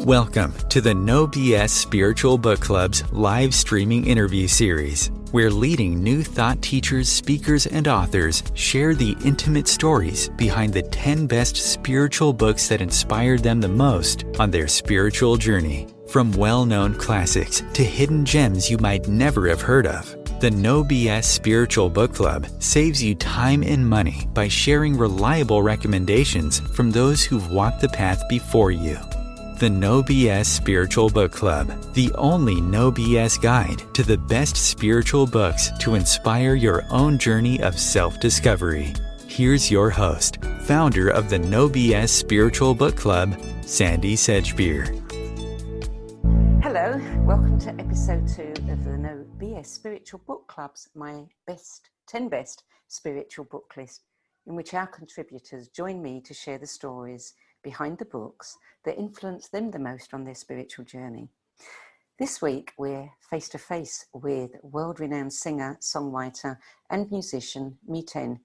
Welcome to the No BS Spiritual Book Club's live streaming interview series, where leading new thought teachers, speakers, and authors share the intimate stories behind the 10 best spiritual books that inspired them the most on their spiritual journey. From well-known classics to hidden gems you might never have heard of, the No BS Spiritual Book Club saves you time and money by sharing reliable recommendations from those who've walked the path before you. The No BS Spiritual Book Club, the only no BS guide to the best spiritual books to inspire your own journey of self-discovery. Here's your host, founder of the No BS Spiritual Book Club, Sandie Sedgbeer. Hello, welcome to episode 2 of the No BS Spiritual Book Club's My 10 Best Spiritual Book List, in which our contributors join me to share the stories behind the books that influence them the most on their spiritual journey. This week, we're face to face with world-renowned singer, songwriter, and musician Miten,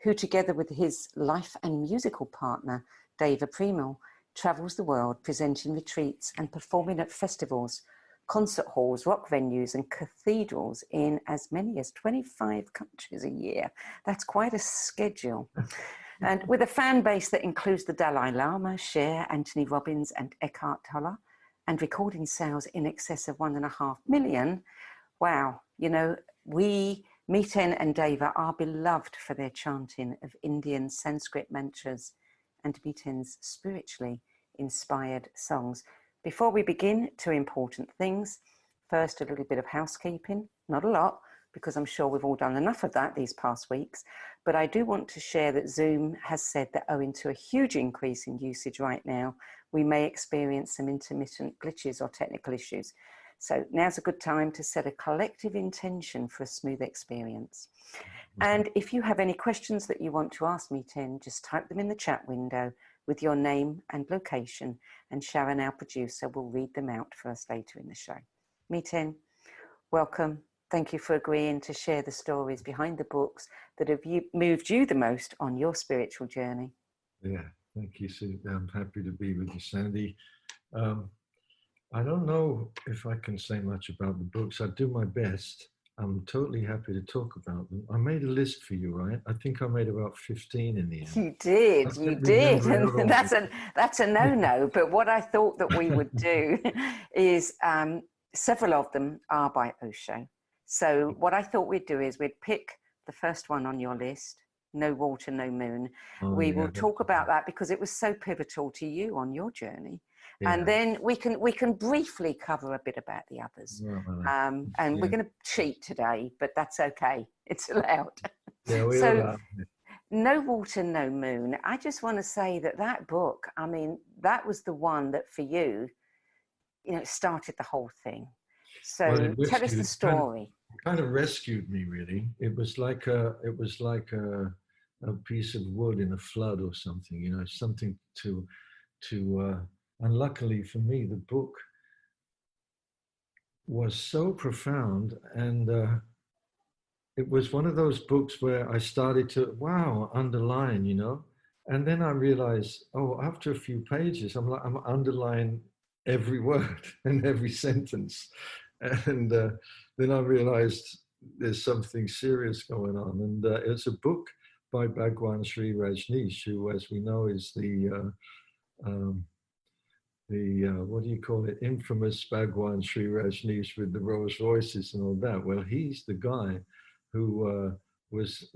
who together with his life and musical partner, Deva Premal, travels the world presenting retreats and performing at festivals, concert halls, rock venues, and cathedrals in as many as 25 countries a year. That's quite a schedule. And with a fan base that includes the Dalai Lama, Cher, Robbins and Eckhart Tolle, and recording sales in excess of 1.5 million, wow, we, Miten and Deva, are beloved for their chanting of Indian Sankrit mantras and Miten's spiritually inspired songs. Before we begin, 2 important things. First, a little bit of housekeeping, not a lot, because I'm sure we've all done enough of that these past weeks. But I do want to share that Zoom has said that owing to a huge increase in usage right now, we may experience some intermittent glitches or technical issues. So now's a good time to set a collective intention for a smooth experience. And if you have any questions that you want to ask me, Tim, just type them in the chat window with your name and location, and Sharon, our producer, will read them out for us later in the show. Miten, welcome. Thank you for agreeing to share the stories behind the books that have moved you the most on your spiritual journey. Yeah, thank you, Sue. I'm happy to be with you, Sandie. I don't know if I can say much about the books. I do my best. I'm totally happy to talk about them. I made a list for you, right? I think I made about 15 in the end. You did. And that's a no-no. But what I thought that we would do is several of them are by Osho. So what I thought we'd do is we'd pick the first one on your list, No Water, No Moon. We will talk about that because it was so pivotal to you on your journey. Yeah. And then we can briefly cover a bit about the others. And we're going to cheat today, but that's okay. It's allowed. Yeah, we are. No Water, No Moon. I just want to say that book, I mean, that was the one that for you, started the whole thing. So tell us the story. Kind of rescued me, really. It was like a piece of wood in a flood or something, something to unluckily for me, the book was so profound, and it was one of those books where I started to underline, and then I realized, after a few pages, I'm underlining every word and every sentence. And then I realized there's something serious going on. And it's a book by Bhagwan Sri Rajneesh, who, as we know, is the what do you call it? Infamous Bhagwan Sri Rajneesh with the Rolls Royces and all that. Well, he's the guy who was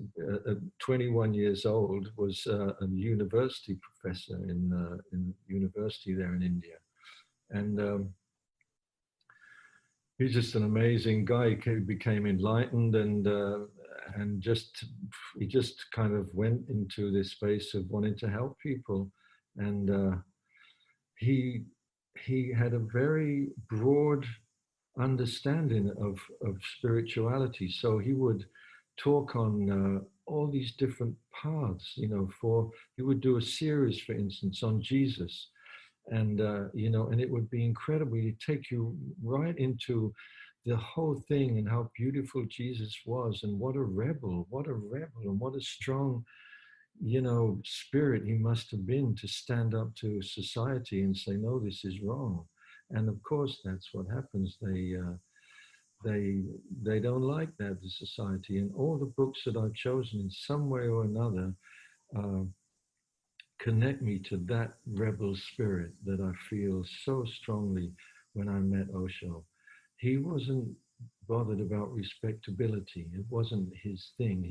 21 years old, was a university professor in university there in India. And he's just an amazing guy. He became enlightened, and he just kind of went into this space of wanting to help people. And he had a very broad understanding of spirituality. So he would talk on all these different paths. He would do a series, for instance, on Jesus. And, and it would be incredible. He'd take you right into the whole thing and how beautiful Jesus was, and what a rebel, and what a strong, spirit he must have been to stand up to society and say, no, this is wrong. And of course, that's what happens. They don't like that, the society. And all the books that I've chosen in some way or another connect me to that rebel spirit that I feel so strongly when I met Osho. He wasn't bothered about respectability. It wasn't his thing.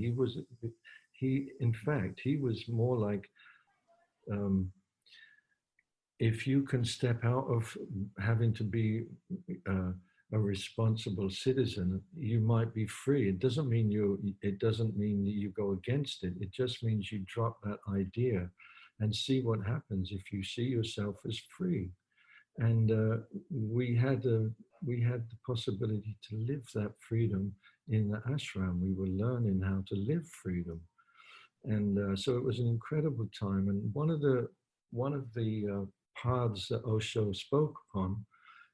In fact, he was more like, if you can step out of having to be a responsible citizen, you might be free. It doesn't mean that you go against it. It just means you drop that idea and see what happens if you see yourself as free. And we had the possibility to live that freedom in the ashram. We were learning how to live freedom, and so it was an incredible time. And one of the paths that Osho spoke upon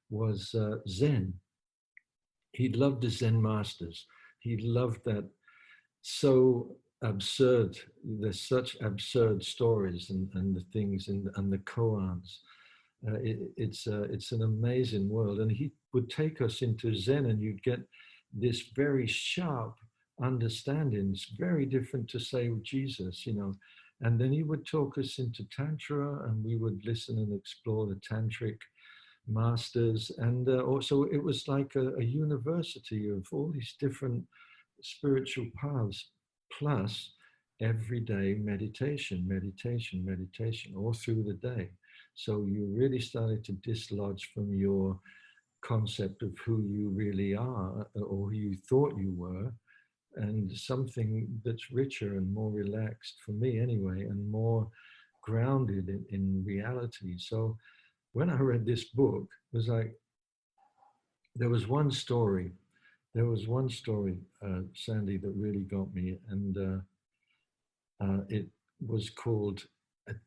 was Zen. He loved the Zen masters. He loved that so absurd. There's such absurd stories and the things and the koans. It's an amazing world. And he would take us into Zen, and you'd get this very sharp understanding. It's very different to, say, Jesus, And then he would talk us into Tantra, and we would listen and explore the Tantric masters. And also it was like a university of all these different spiritual paths, plus everyday meditation all through the day. So you really started to dislodge from your concept of who you really are, or who you thought you were, and something that's richer and more relaxed, for me anyway, and more grounded in reality. So when I read this book, it was like, there was one story, Sandie, that really got me. And it was called,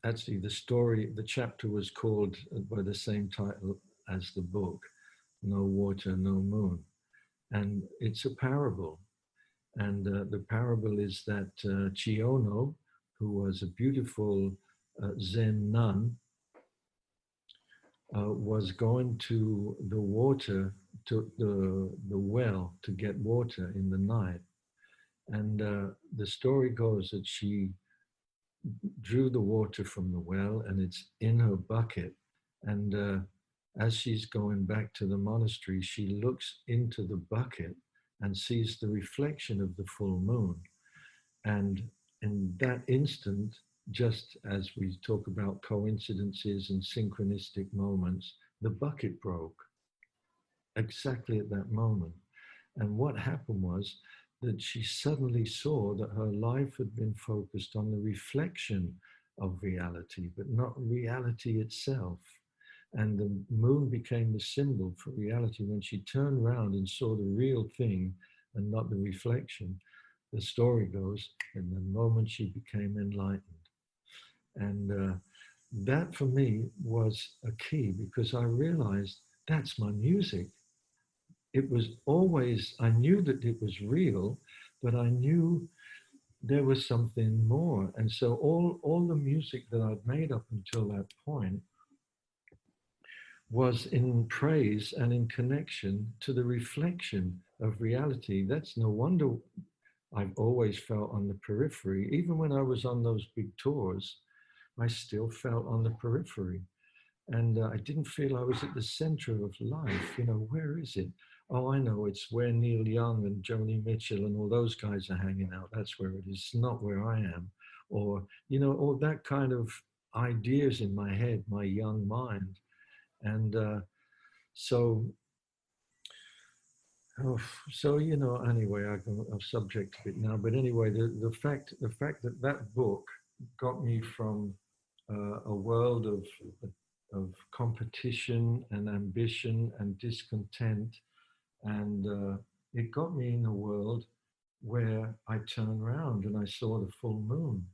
actually the chapter was called by the same title as the book, No Water, No Moon. And it's a parable. And the parable is that Chiono, who was a beautiful Zen nun, was going to the water, to the well, to get water in the night. And the story goes that she drew the water from the well, and it's in her bucket. And as she's going back to the monastery, she looks into the bucket and sees the reflection of the full moon. And in that instant, just as we talk about coincidences and synchronistic moments, the bucket broke exactly at that moment. And what happened was that she suddenly saw that her life had been focused on the reflection of reality, but not reality itself. And the moon became the symbol for reality. When she turned around and saw the real thing and not the reflection, the story goes, in the moment she became enlightened. And that for me was a key, because I realized that's my music. It was always, I knew that it was real, but I knew there was something more. And so all the music that I'd made up until that point was in praise and in connection to the reflection of reality. That's no wonder I've always felt on the periphery. Even when I was on those big tours, I still felt on the periphery. And I didn't feel I was at the center of life. Where is it? Oh, I know, it's where Neil Young and Joni Mitchell and all those guys are hanging out. That's where it is. It's not where I am. Or, all that kind of ideas in my head, my young mind. And anyway, I'm subject to it now. But anyway, the fact that book got me from a world of competition and ambition and discontent, and it got me in a world where I turned around and I saw the full moon.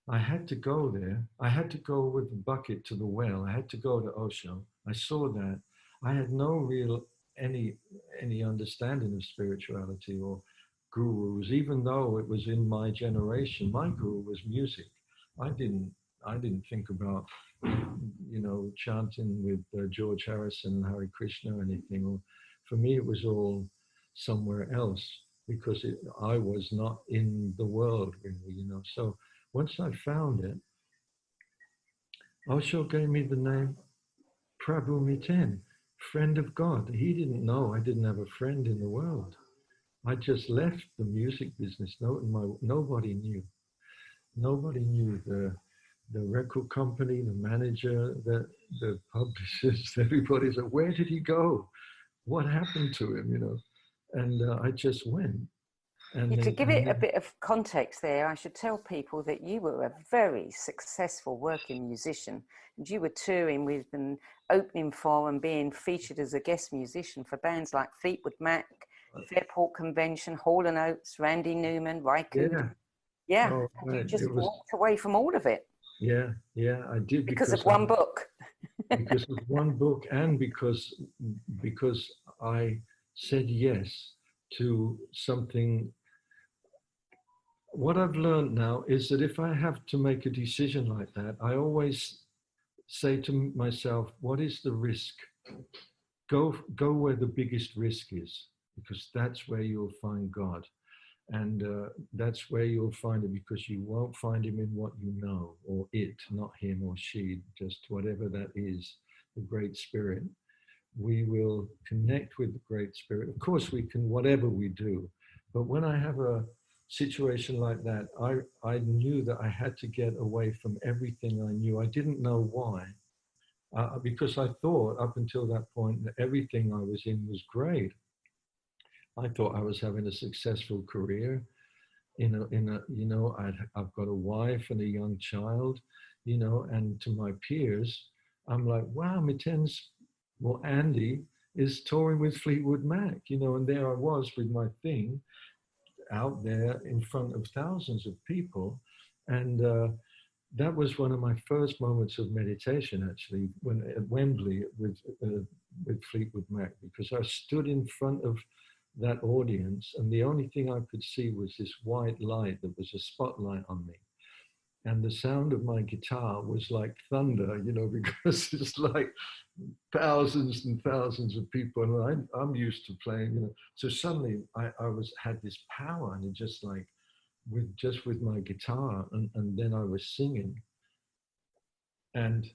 I had to go there. I had to go with the bucket to the well. I had to go to Osho. I saw that. I had no real any understanding of spirituality or gurus, even though it was in my generation. My guru was music. I didn't I didn't think about, chanting with George Harrison and Hare Krishna or anything. Or for me, it was all somewhere else because I was not in the world really, So once I found it, Osho gave me the name Prabhu Miten, friend of God. He didn't know I didn't have a friend in the world. I just left the music business. Nobody knew. Nobody knew the record company, the manager, the publicist. Everybody said, "Where did he go? What happened to him?" And I just went. And To then, give it a bit of context there, I should tell people that you were a very successful working musician, and you were touring with and opening for and being featured as a guest musician for bands like Fleetwood Mac, Fairport Convention, Hall & Oates, Randy Newman, Raikou. Yeah, Oh, and you right. just walked away from all of it. Yeah, I did because of one book. Because of one book, and because I said yes to something. What I've learned now is that if I have to make a decision like that, I always say to myself, what is the risk? Go where the biggest risk is, because that's where you'll find God. And that's where you'll find him, because you won't find him in what you know, or it, not him or she, just whatever that is, the Great Spirit. We will connect with the Great Spirit. Of course, we can, whatever we do. But when I have a situation like that, I knew that I had to get away from everything I knew. I didn't know why, because I thought up until that point that everything I was in was great. I thought I was having a successful career. I've got a wife and a young child, and to my peers, I'm like, wow, Andy is touring with Fleetwood Mac, and there I was with my thing out there in front of thousands of people. And that was one of my first moments of meditation, actually, when at Wembley with Fleetwood Mac, because I stood in front of that audience, and the only thing I could see was this white light that was a spotlight on me. And the sound of my guitar was like thunder, because it's like thousands and thousands of people, and I'm used to playing, So suddenly I had this power, and it just like with my guitar, and then I was singing, and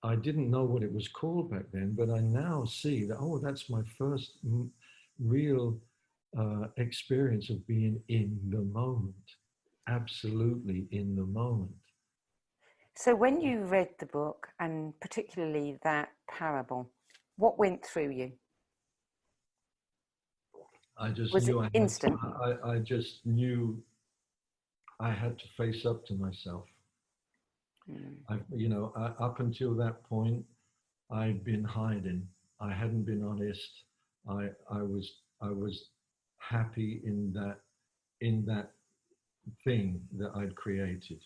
I didn't know what it was called back then, but I now see that, that's my first real experience of being in the moment, absolutely in the moment. So when you read the book, and particularly that parable, what went through you? I just was knew it instant? I just knew I had to face up to myself. Up until that point, I'd been hiding. I hadn't been honest. I was happy in that thing that I'd created,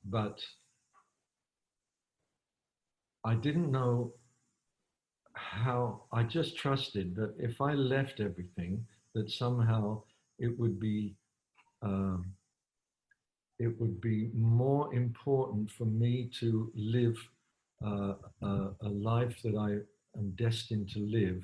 but I didn't know how. I just trusted that if I left everything, that somehow it would be more important for me to live a life that I am destined to live,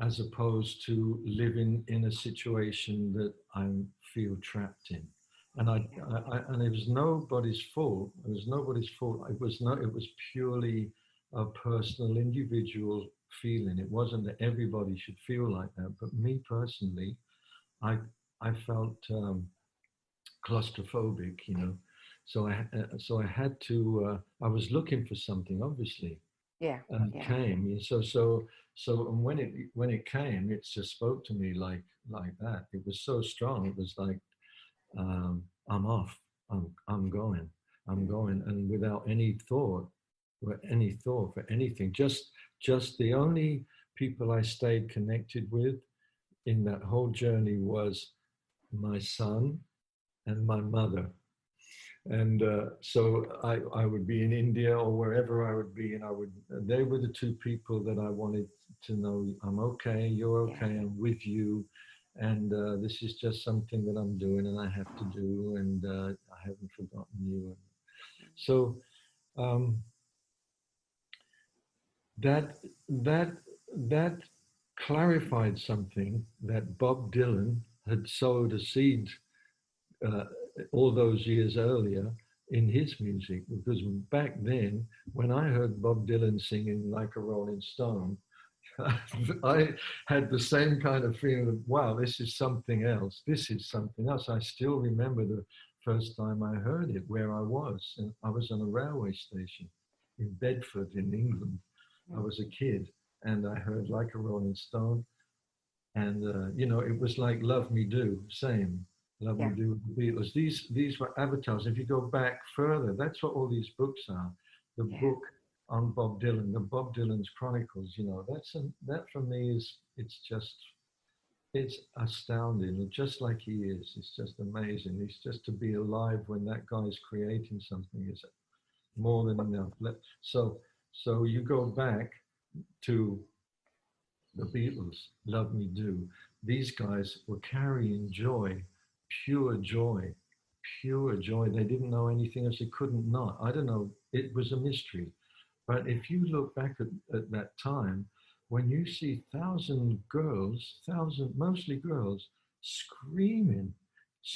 as opposed to living in a situation that I feel trapped in. And and it was nobody's fault. It was nobody's fault. It was purely a personal, individual feeling. It wasn't that everybody should feel like that, but me personally, I felt claustrophobic, So I had to. I was looking for something, obviously. Yeah. And it came. So and when it came, it just spoke to me like that. It was so strong. It was like, I'm off. I'm going, and without any thought for anything. Just the only people I stayed connected with in that whole journey was my son and my mother. And so I would be in India or wherever I would be, and they were the two people that I wanted to know, I'm okay, you're okay, I'm with you. and this is just something that I'm doing and I have to do, and I haven't forgotten you. So that clarified something that Bob Dylan had sowed a seed uh, all those years earlier in his music, because back then, when I heard Bob Dylan singing Like a Rolling Stone, I had the same kind of feeling of, wow, this is something else. This is something else. I still remember the first time I heard it, where I was. And I was on a railway station in Bedford in England. I was a kid, and I heard Like a Rolling Stone. And, it was like Love Me Do, same. Love Me Do, the Beatles. These were avatars. If you go back further, that's what all these books are. The book on Bob Dylan, the Bob Dylan's Chronicles, that for me it's astounding. Just like he is, it's just amazing. It's just to be alive when that guy's creating something is more than enough. So you go back to the Beatles, Love Me Do. These guys were carrying joy, pure joy, pure joy. They didn't know anything else. They couldn't not. I don't know. It was a mystery. But if you look back at that time, when you see mostly girls, screaming,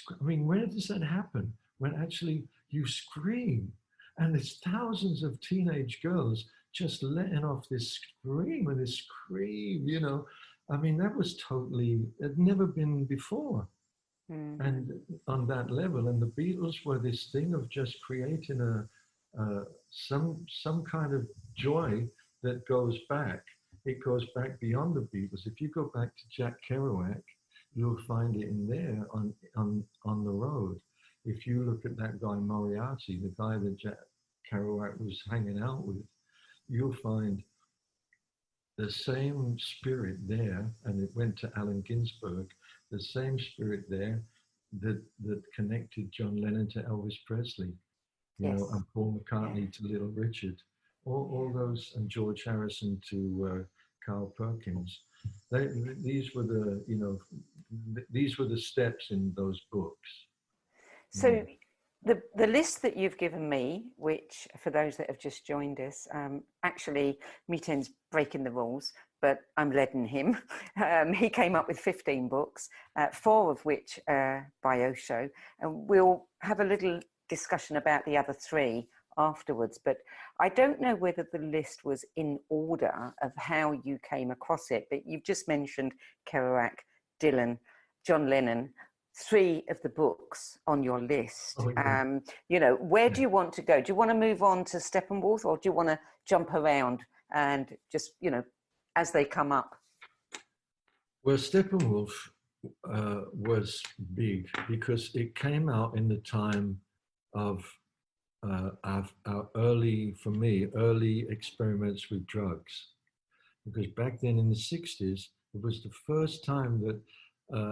I mean, where does that happen? When actually you scream, and there's thousands of teenage girls just letting off this scream and this scream, I mean, that was had never been before. Mm-hmm. And on that level, and the Beatles were this thing of just creating some kind of joy that goes back. It goes back beyond the Beatles. If you go back to Jack Kerouac, you'll find it in there on the road. If you look at that guy Moriarty, the guy that Jack Kerouac was hanging out with, you'll find the same spirit there, and it went to Allen Ginsberg, the same spirit there that connected John Lennon to Elvis Presley, and Paul McCartney to Little Richard, all those, and George Harrison to Carl Perkins. These were the steps in those books. So the list that you've given me, which for those that have just joined us, actually Miten's breaking the rules, but I'm letting him. He came up with 15 books, 4 of which are by Osho, and we'll have a little discussion about the other 3 afterwards. But I don't know whether the list was in order of how you came across it, but you've just mentioned Kerouac, Dylan, John Lennon, 3 of the books on your list. Oh, yeah. Where do you want to go? Do you want to move on to Steppenwolf, or do you want to jump around and just, as they come up? Well, Steppenwolf was big because it came out in the time of our early experiments with drugs. Because back then in the 60s, it was the first time that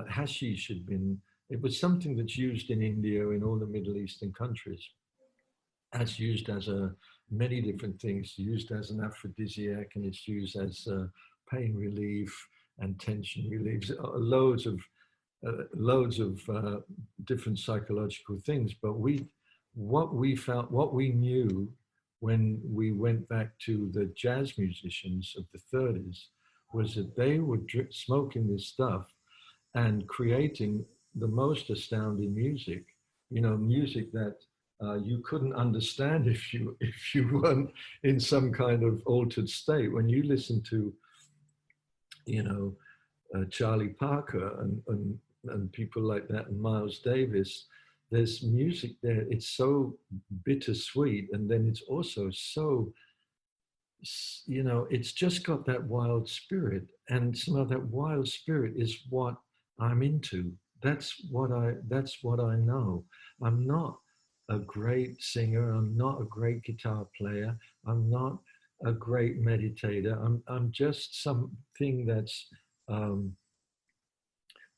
hashish had been, it was something that's used in India, in all the Middle Eastern countries. It's used as many different things, used as an aphrodisiac, and it's used as pain relief and tension relief, loads of different psychological things. But what we knew when we went back to the jazz musicians of the 30s was that they were smoking this stuff and creating the most astounding music, music that you couldn't understand if you weren't in some kind of altered state. When you listen to, Charlie Parker and people like that, and Miles Davis, there's music there. It's so bittersweet, and then it's also so, it's just got that wild spirit, and some of that wild spirit is what I'm into. That's what I know. I'm not a great singer. I'm not a great guitar player. I'm not a great meditator. I'm just something that's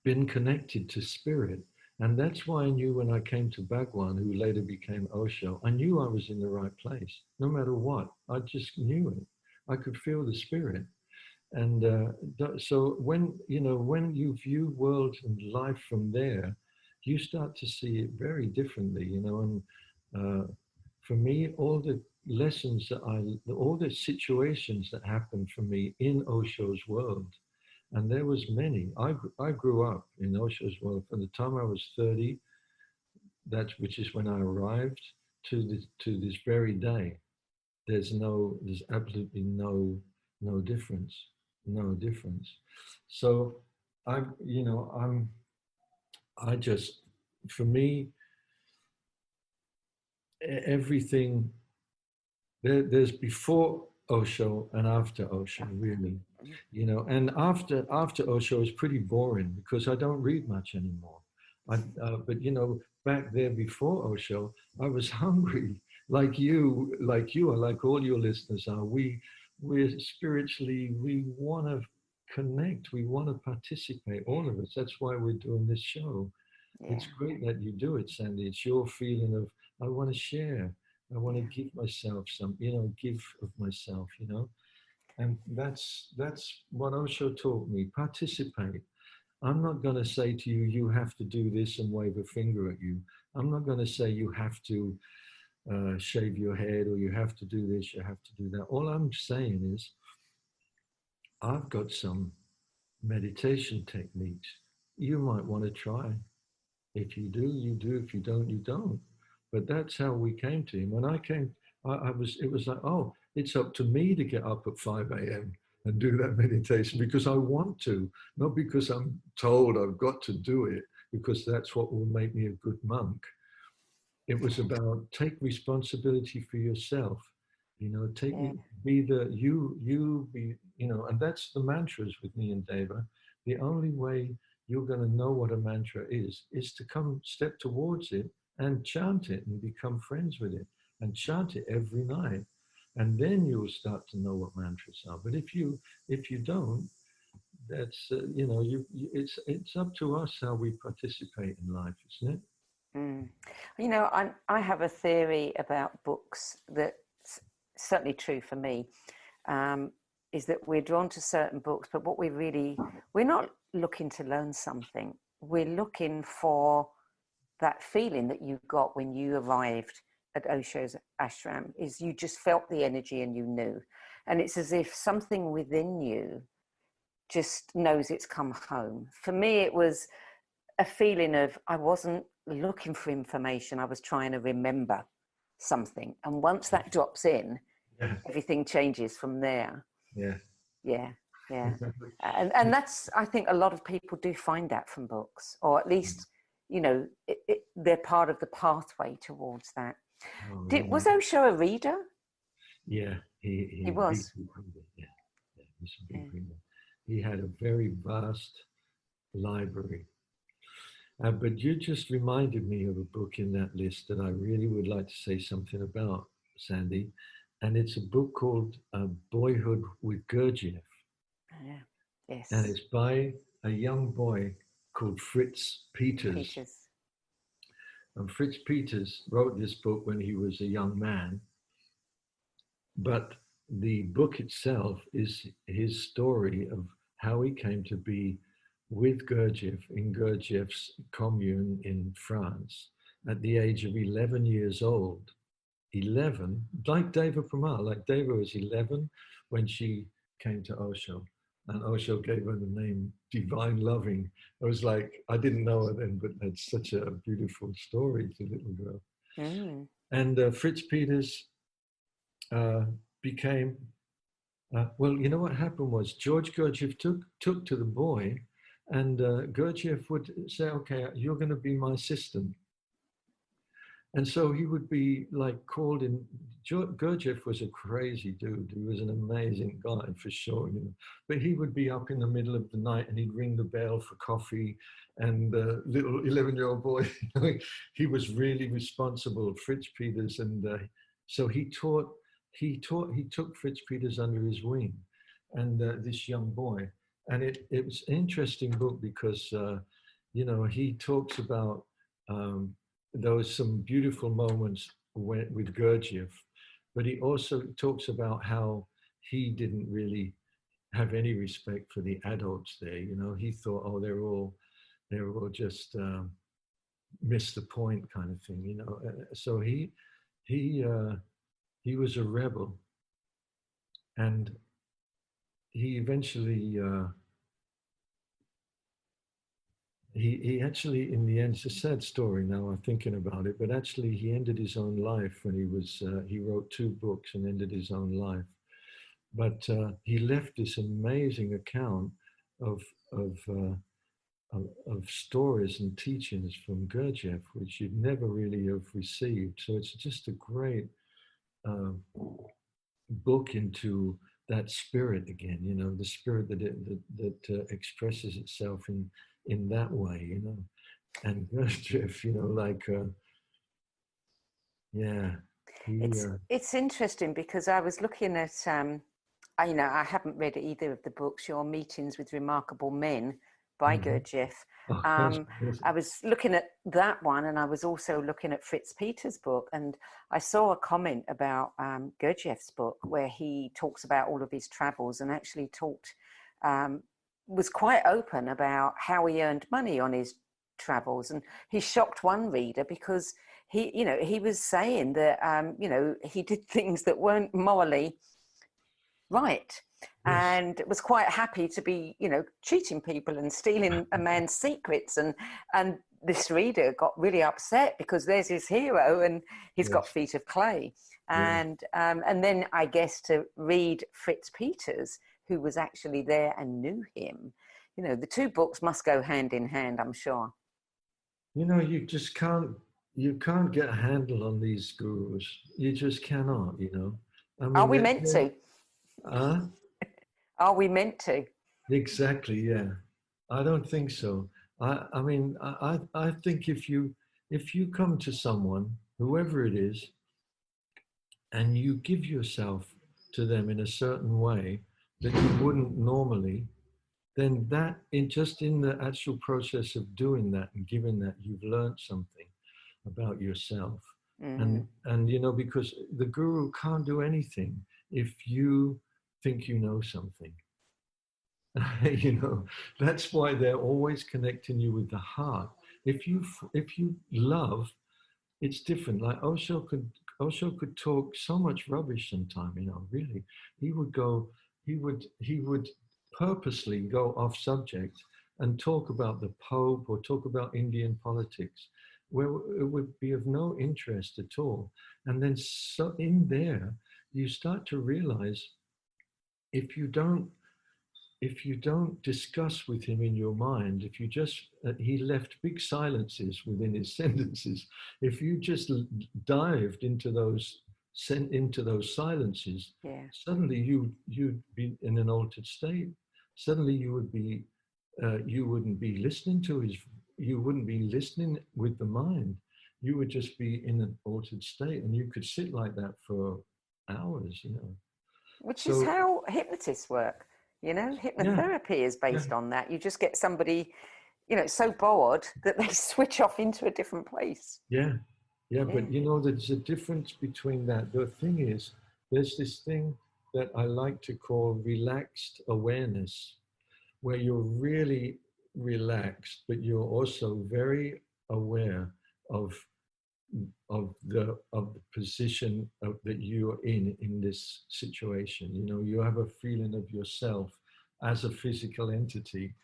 been connected to spirit. And that's why I knew when I came to Bhagwan, who later became Osho, I knew I was in the right place, no matter what. I just knew it. I could feel the spirit. And so when you view world and life from there, you start to see it very differently, and for me, all the lessons all the situations that happened for me in Osho's world, and there was many. I grew up in Osho's world from the time I was 30, which is when I arrived, to this very day. There's absolutely no difference, no difference. So for me, everything there's before Osho and after Osho, really, and after Osho is pretty boring because I don't read much anymore. But back there before Osho, I was hungry, like you, or like all your listeners are. We're spiritually, we want to connect, we want to participate, all of us. That's why we're doing this show. Yeah. It's great that you do it, Sandie. It's your feeling of, I want to share. I want to give myself give of myself, and that's what Osho taught me. Participate. I'm not going to say to you, you have to do this and wave a finger at you. I'm not going to say you have to shave your head or you have to do this, you have to do that. All I'm saying is, I've got some meditation techniques. You might want to try. If you do, you do. If you don't, you don't. But that's how we came to him. When I came, it was like, oh, it's up to me to get up at 5 a.m. and do that meditation because I want to, not because I'm told I've got to do it, because that's what will make me a good monk. It was about take responsibility for yourself, be the you be, and that's the mantras with me and Deva. The only way you're going to know what a mantra is to step towards it and chant it and become friends with it and chant it every night. And then you'll start to know what mantras are. But if you don't, that's, it's up to us how we participate in life, isn't it? Mm. I have a theory about books that's certainly true for me, is that we're drawn to certain books, but what we're not looking to learn something. We're looking for that feeling that you got when you arrived at Osho's ashram, is you just felt the energy and you knew. And it's as if something within you just knows it's come home. For me, it was a feeling of, I wasn't looking for information, I was trying to remember something. And once that drops in, everything changes from there. Yeah. And that's, I think a lot of people do find that from books, or at least, they're part of the pathway towards that. Was Osho a reader? Yeah, he was. He had a very vast library. But you just reminded me of a book in that list that I really would like to say something about, Sandie. And it's a book called Boyhood with Gurdjieff. Yeah. Yes. And it's by a young boy called Fritz Peters. And Fritz Peters wrote this book when he was a young man. But the book itself is his story of how he came to be with Gurdjieff in Gurdjieff's commune in France at the age of 11 years old. 11, like Deva Premal, like Deva was 11 when she came to Osho, and Osho gave her the name Divine Loving. I was like, I didn't know her then, but that's such a beautiful story, the little girl. Mm. And Fritz Peters became, what happened was George Gurdjieff took to the boy, and Gurdjieff would say, okay, you're going to be my assistant. And so he would be like called in. Gurdjieff was a crazy dude. He was an amazing guy for sure, But he would be up in the middle of the night and he'd ring the bell for coffee. And the little 11-year-old boy, he was really responsible, Fritz Peters. And so he took Fritz Peters under his wing, and this young boy. And it was an interesting book because, he talks about, there was some beautiful moments with Gurdjieff, but he also talks about how he didn't really have any respect for the adults there. You know, he thought, oh, they're all just miss the point kind of thing. You know, so he was a rebel, and he eventually. He actually, in the end, it's a sad story now I'm thinking about it, but actually he ended his own life when he wrote 2 books and ended his own life. But he left this amazing account of stories and teachings from Gurdjieff, which you'd never really have received. So it's just a great book into that spirit again, you know, the spirit that expresses itself in that way, you know. And Gurdjieff, you know, like, It's interesting because I was looking at, I haven't read either of the books, Your Meetings with Remarkable Men by Gurdjieff. I was looking at that one, and I was also looking at Fritz Peter's book, and I saw a comment about Gurdjieff's book where he talks about all of his travels and actually was quite open about how he earned money on his travels. And he shocked one reader because he was saying that, he did things that weren't morally right. Yes. And was quite happy to be, cheating people and stealing a man's secrets. And this reader got really upset because there's his hero and he's got feet of clay. And then I guess to read Fritz Peters, who was actually there and knew him, the 2 books must go hand in hand, I'm sure. You just can't get a handle on these gurus. You just cannot, I mean, are we meant to? Are we meant to? Exactly, yeah. I don't think so. I mean, I think if you come to someone, whoever it is, and you give yourself to them in a certain way that you wouldn't normally, then that in the actual process of doing that and giving that, you've learned something about yourself. And because the guru can't do anything if you think you know something. That's why they're always connecting you with the heart. If you love, it's different. Like Osho could talk so much rubbish sometime, really. He would purposely go off subject and talk about the Pope or talk about Indian politics, where it would be of no interest at all. And then so in there, you start to realize if you don't discuss with him in your mind, if you just, he left big silences within his sentences. If you just dived into those silences, suddenly you'd be in an altered state. Suddenly you wouldn't be listening you wouldn't be listening with the mind. You would just be in an altered state, and you could sit like that for hours, Which is how hypnotists work. Hypnotherapy is based on that. You just get somebody, so bored that they switch off into a different place. Yeah. But there's a difference between that. The thing is, there's this thing that I like to call relaxed awareness, where you're really relaxed, but you're also very aware of the position that you're in this situation. You have a feeling of yourself as a physical entity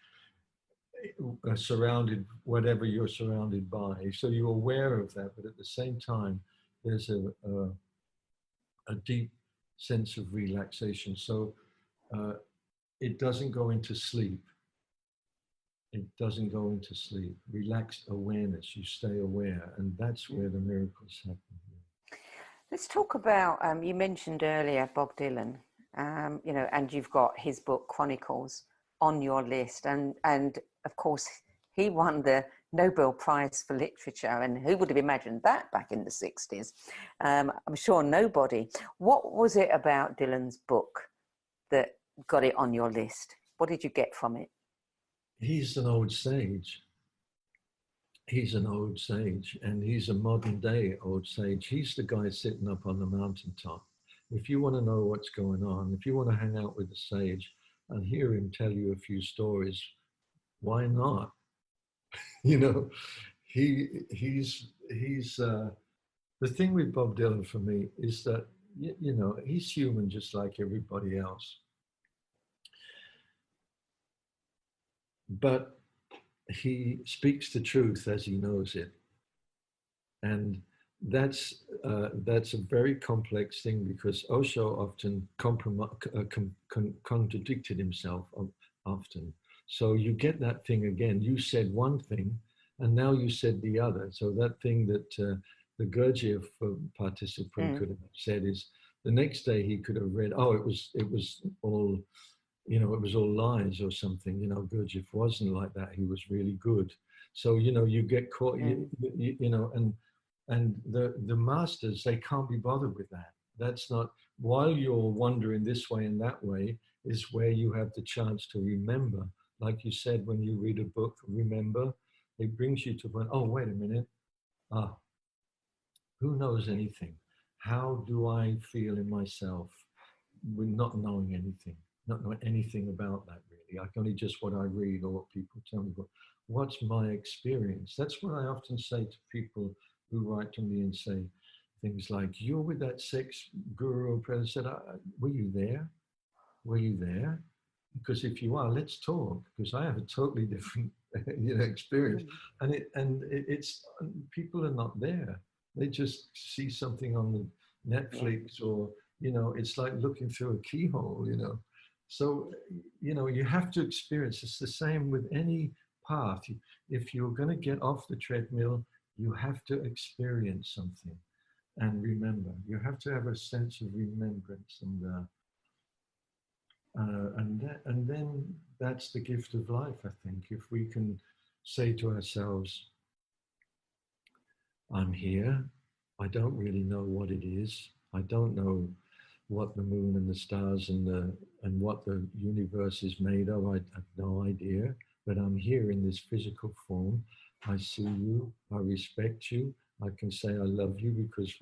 surrounded, whatever you're surrounded by. So you're aware of that, but at the same time, there's a deep sense of relaxation. So it doesn't go into sleep. It doesn't go into sleep. Relaxed awareness, you stay aware, and that's where the miracles happen. Let's talk about, you mentioned earlier Bob Dylan, and you've got his book Chronicles on your list, and of course he won the Nobel Prize for Literature, and who would have imagined that back in the 60s? I'm sure nobody. What was it about Dylan's book that got it on your list? What did you get from it? He's an old sage. He's an old sage, and he's a modern day old sage. He's the guy sitting up on the mountaintop. If you want to know what's going on, if you want to hang out with the sage, and hear him tell you a few stories. Why not? You know, he's the thing with Bob Dylan for me is that, you know, he's human just like everybody else. But he speaks the truth as he knows it. And that's a very complex thing, because Osho often contradicted himself often. So you get that thing again. You said one thing, and now you said the other. So that thing that the Gurdjieff participant could have said is, the next day he could have read, oh, it was all, you know, it was all lies or something. You know, Gurdjieff wasn't like that. He was really good. So, you know, you get caught, you know, and the masters, they can't be bothered with that. That's not, while you're wandering this way and that way, is where you have the chance to remember. Like you said, when you read a book, remember, it brings you to point, oh, wait a minute. Who knows anything? How do I feel in myself with not knowing anything, not knowing anything about that really? I can only just what I read or what people tell me, but what's my experience? That's what I often say to people who write to me and say things like, you're with that sex guru or president. I said, were you there? Were you there? Because if you are, let's talk, because I have a totally different you know, experience. And it's people are not there. They just see something on the Netflix, or, you know, it's like looking through a keyhole, you know. So, you know, you have to experience. It's the same with any path. If you're going to get off the treadmill, you have to experience something and remember. You have to have a sense of remembrance, and then that's the gift of life, I think. If we can say to ourselves, I'm here, I don't really know what it is. I don't know what the moon and the stars and what the universe is made of. I have no idea, but I'm here in this physical form. I see you, I respect you. I can say I love you because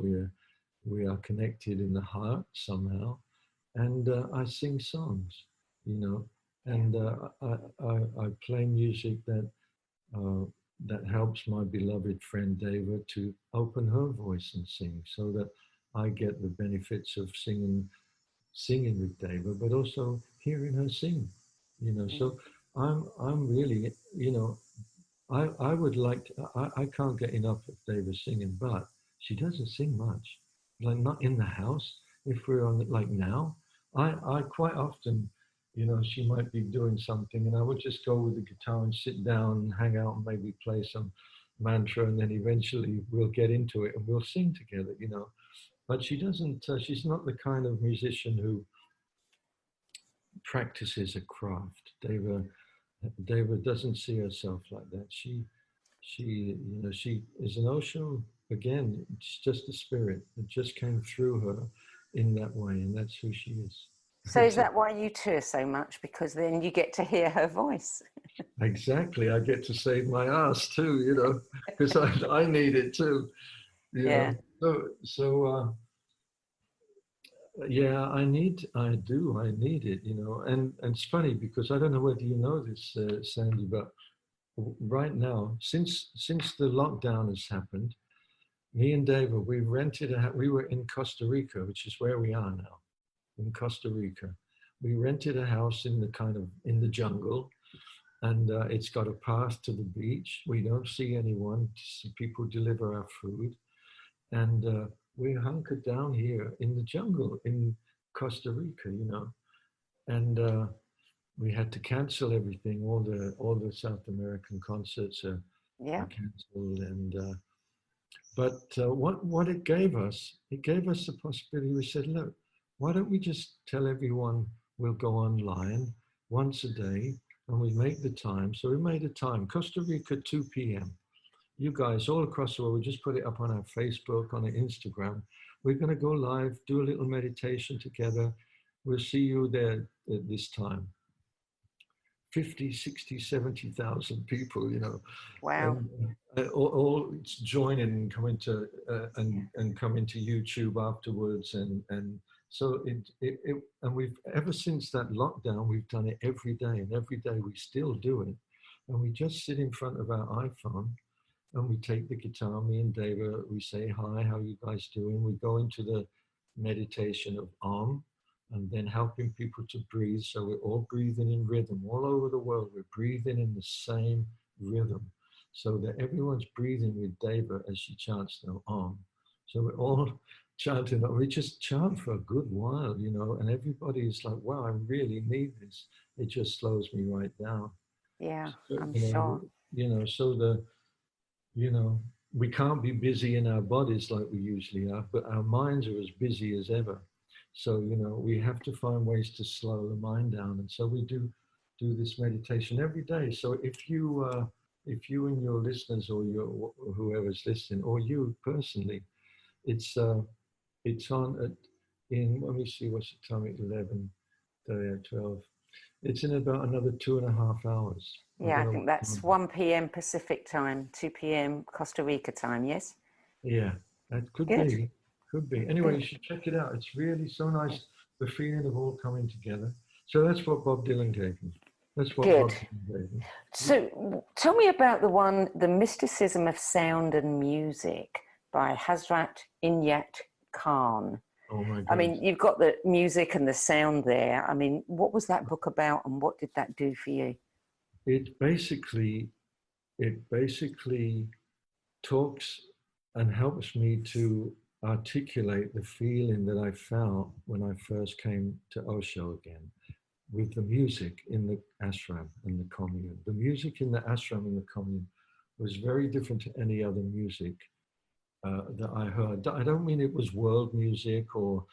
we are connected in the heart somehow. And I sing songs, you know, and I play music that helps my beloved friend Deva to open her voice and sing, so that I get the benefits of singing with Deva, but also hearing her sing, you know. So I'm really, you know, I would like to, I can't get enough of Deva singing, but she doesn't sing much, like not in the house. If we're on, like now, I quite often, you know, she might be doing something and I would just go with the guitar and sit down and hang out and maybe play some mantra, and then eventually we'll get into it and we'll sing together, you know. But she doesn't, she's not the kind of musician who practices a craft. Deva doesn't see herself like that. She, you know, she is an Osho, again, it's just a spirit. It just came through her in that way, and that's who she is. So is that why you tour so much? Because then you get to hear her voice. Exactly. I get to save my ass too, you know, because I need it too. You know? So yeah, I need it, you know. And it's funny because I don't know whether you know this, Sandie, but right now, since the lockdown has happened, me and Deva, we were in Costa Rica, which is where we are now, in Costa Rica. We rented a house in the jungle, and it's got a path to the beach. We don't see anyone. People deliver our food, and we're hunkered down here in the jungle in Costa Rica, you know. And we had to cancel everything. All the South American concerts are cancelled, and but what it gave us the possibility. We said, look, why don't we just tell everyone we'll go online once a day, and we make the time. So we made a time, Costa Rica, 2 p.m. You guys all across the world, we just put it up on our Facebook, on our Instagram. We're going to go live, do a little meditation together. We'll see you there at this time. 50, 60, 70,000 people, you know. Wow. All join in and come into and come into YouTube afterwards and So and we've, ever since that lockdown, we've done it every day, and every day we still do it. And we just sit in front of our iPhone and we take the guitar, me and Deva, we say, hi, how are you guys doing? We go into the meditation of Om, and then helping people to breathe. So we're all breathing in rhythm all over the world. We're breathing in the same rhythm, so that everyone's breathing with Deva as she chants the Om. So we're all chanting. We just chant for a good while, you know, and everybody is like, wow, I really need this. It just slows me right down. Yeah, So, I'm you know, sure. you know, so the, you know, we can't be busy in our bodies like we usually are, but our minds are as busy as ever. So, you know, we have to find ways to slow the mind down. And so we do this meditation every day. So if you and your listeners, or whoever's listening, or you personally, it's on let me see, what's the time, 11, 12. It's in about another 2.5 hours. Yeah, I think that's 1 p.m. Pacific time, 2 p.m. Costa Rica time, yes? Yeah, that could Good. be. Could be. Anyway, you should check it out. It's really so nice, the feeling of all coming together. So that's what Bob Dylan gave me. That's what Good. Bob Dylan gave me. So tell me about the Mysticism of Sound and Music by Hazrat Inayat Khan. Oh my I God. mean, you've got the music and the sound there. I mean, what was that book about, and what did that do for you? It basically talks and helps me to articulate the feeling that I felt when I first came to Osho again, with the music in the ashram and the commune. The music in the ashram and the commune was very different to any other music that I heard. I don't mean it was world music or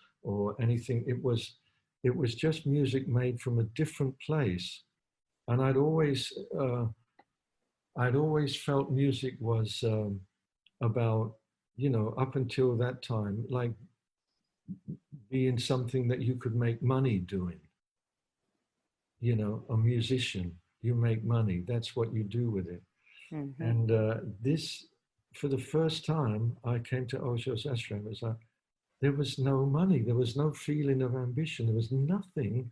anything. It was just music made from a different place. And I'd always felt music was about, you know, up until that time, like being something that you could make money doing. You know, a musician, you make money. That's what you do with it. Mm-hmm. And this, for the first time, I came to Osho's ashram. It was like, there was no money. There was no feeling of ambition. There was nothing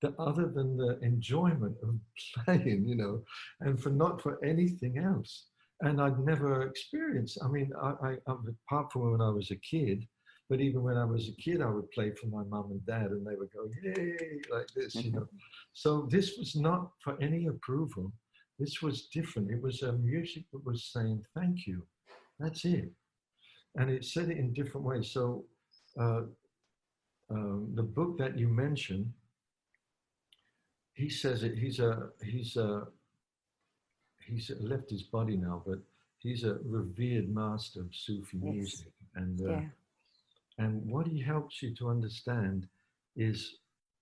that other than the enjoyment of playing, you know, and not for anything else. And I'd never experienced, I mean, I apart from when I was a kid, but even when I was a kid, I would play for my mum and dad, and they would go, yay, like this, you know. So this was not for any approval. This was different. It was a music that was saying, thank you. That's it. And it said it in different ways. So the book that you mentioned, he says it, he's left his body now, but he's a revered master of Sufi music. And what he helps you to understand is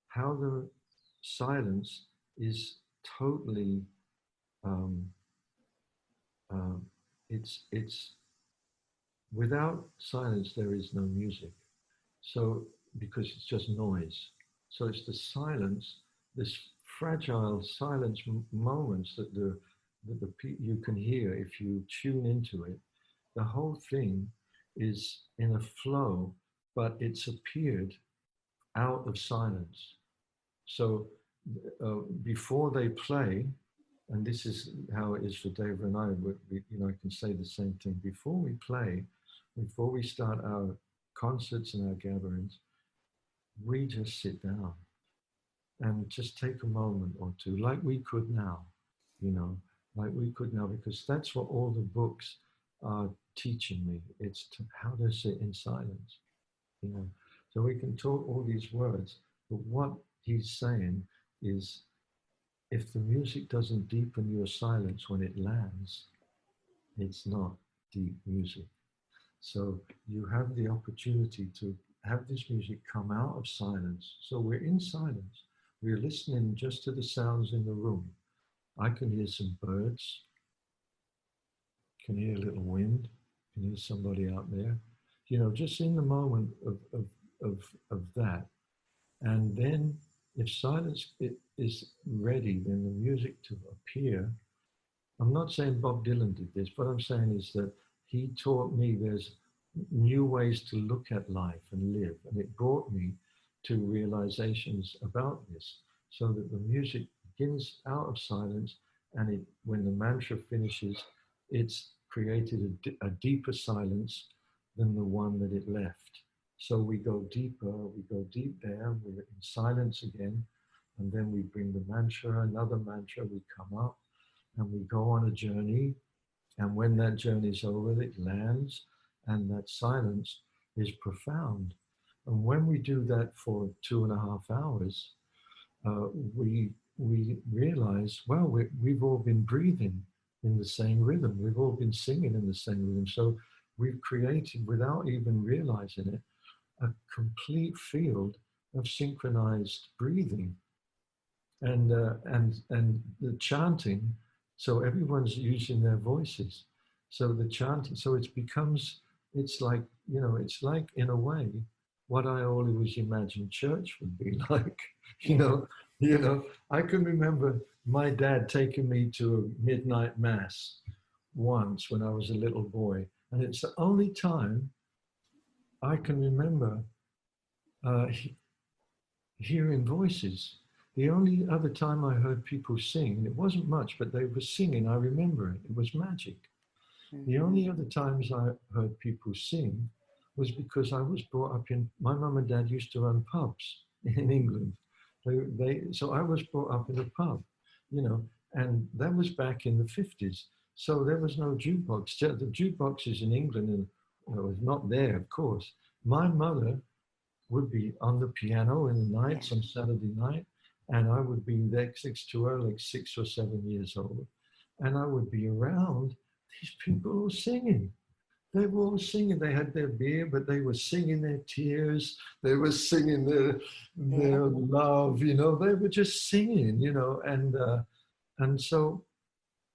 how the silence is totally, it's without silence, there is no music. So, because it's just noise. So it's the silence, this fragile silence moments that you can hear if you tune into it. The whole thing is in a flow, but it's appeared out of silence. So before they play, and this is how it is for Deva and I, I can say the same thing. Before we play, before we start our concerts and our gatherings, we just sit down and just take a moment or two, like we could now, because that's what all the books are teaching me. It's how to sit in silence, So we can talk all these words, but what he's saying is, if the music doesn't deepen your silence when it lands, it's not deep music. So you have the opportunity to have this music come out of silence. So we're in silence. We're listening just to the sounds in the room. I can hear some birds, can hear a little wind, can hear somebody out there, just in the moment of that. And then if silence is ready, then the music to appear. I'm not saying Bob Dylan did this. What I'm saying is that he taught me there's new ways to look at life and live. And it brought me to realizations about this, so that the music begins out of silence, and when the mantra finishes, it's created a deeper silence than the one that it left. So we go deeper, we go deep there, we're in silence again, and then we bring the mantra, another mantra, we come up, and we go on a journey, and when that journey is over, it lands, and that silence is profound. And when we do that for 2.5 hours, we realize, well, we've all been breathing in the same rhythm. We've all been singing in the same rhythm. So we've created, without even realizing it, a complete field of synchronized breathing. And the chanting, so everyone's using their voices. So the chanting, so it's like, it's like, in a way, what I always imagined church would be like. I can remember my dad taking me to a midnight mass once when I was a little boy, and it's the only time I can remember hearing voices. The only other time I heard people sing, it wasn't much, but they were singing, I remember it. It was magic. The only other times I heard people sing was because I was brought up in, my mum and dad used to run pubs in England. So I was brought up in a pub, and that was back in the 50s. So there was no jukebox. The jukeboxes in England was not there, of course. My mother would be on the piano in the nights on Saturday night, and I would be next to her, like 6 or 7 years old, and I would be around these people all singing. They were all singing. They had their beer, but they were singing their tears. They were singing their love. They were just singing. And so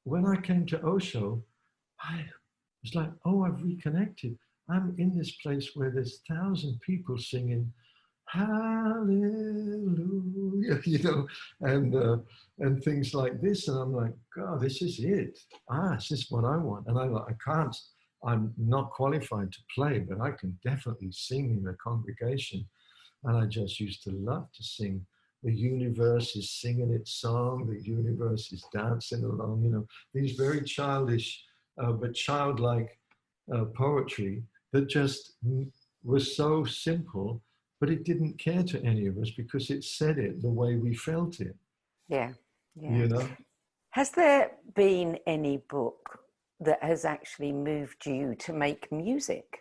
when I came to Osho, I was like, oh, I've reconnected. I'm in this place where there's 1,000 people singing hallelujah, and things like this. And I'm like, God, this is it. This is what I want. And I'm not qualified to play, but I can definitely sing in a congregation. And I just used to love to sing. The universe is singing its song. The universe is dancing along, these very childish, but childlike poetry that just was so simple, but it didn't care to any of us because it said it the way we felt it. Yeah. Has there been any book that has actually moved you to make music?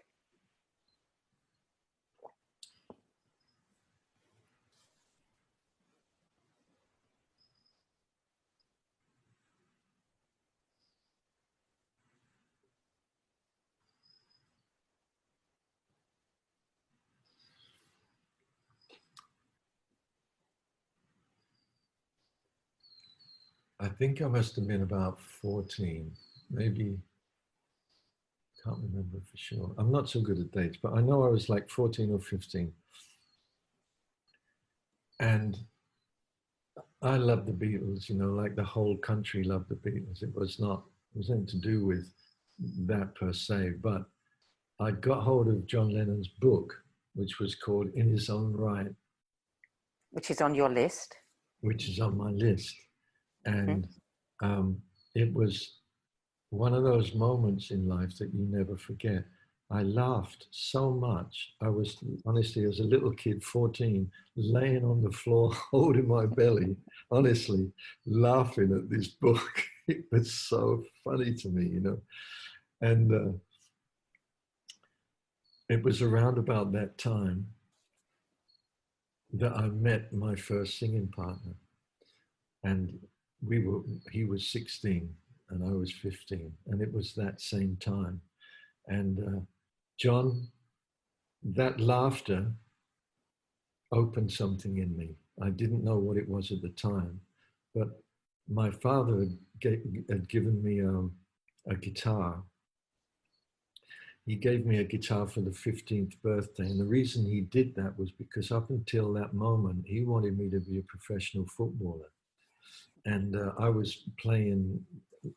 I think I must have been about 14, maybe, can't remember for sure. I'm not so good at dates, but I know I was like 14 or 15. And I loved the Beatles, like the whole country loved the Beatles. It was nothing to do with that per se, but I got hold of John Lennon's book, which was called In His Own Right. Which is on your list? Which is on my list. And it was one of those moments in life that you never forget. I laughed so much. I was, honestly, as a little kid, 14, laying on the floor, holding my belly, honestly, laughing at this book. It was so funny to me, And it was around about that time that I met my first singing partner. And he was 16 and I was 15, and it was that same time. And John, that laughter opened something in me. I didn't know what it was at the time, but my father had given me a guitar. He gave me a guitar for the 15th birthday. And the reason he did that was because up until that moment, he wanted me to be a professional footballer. And I was playing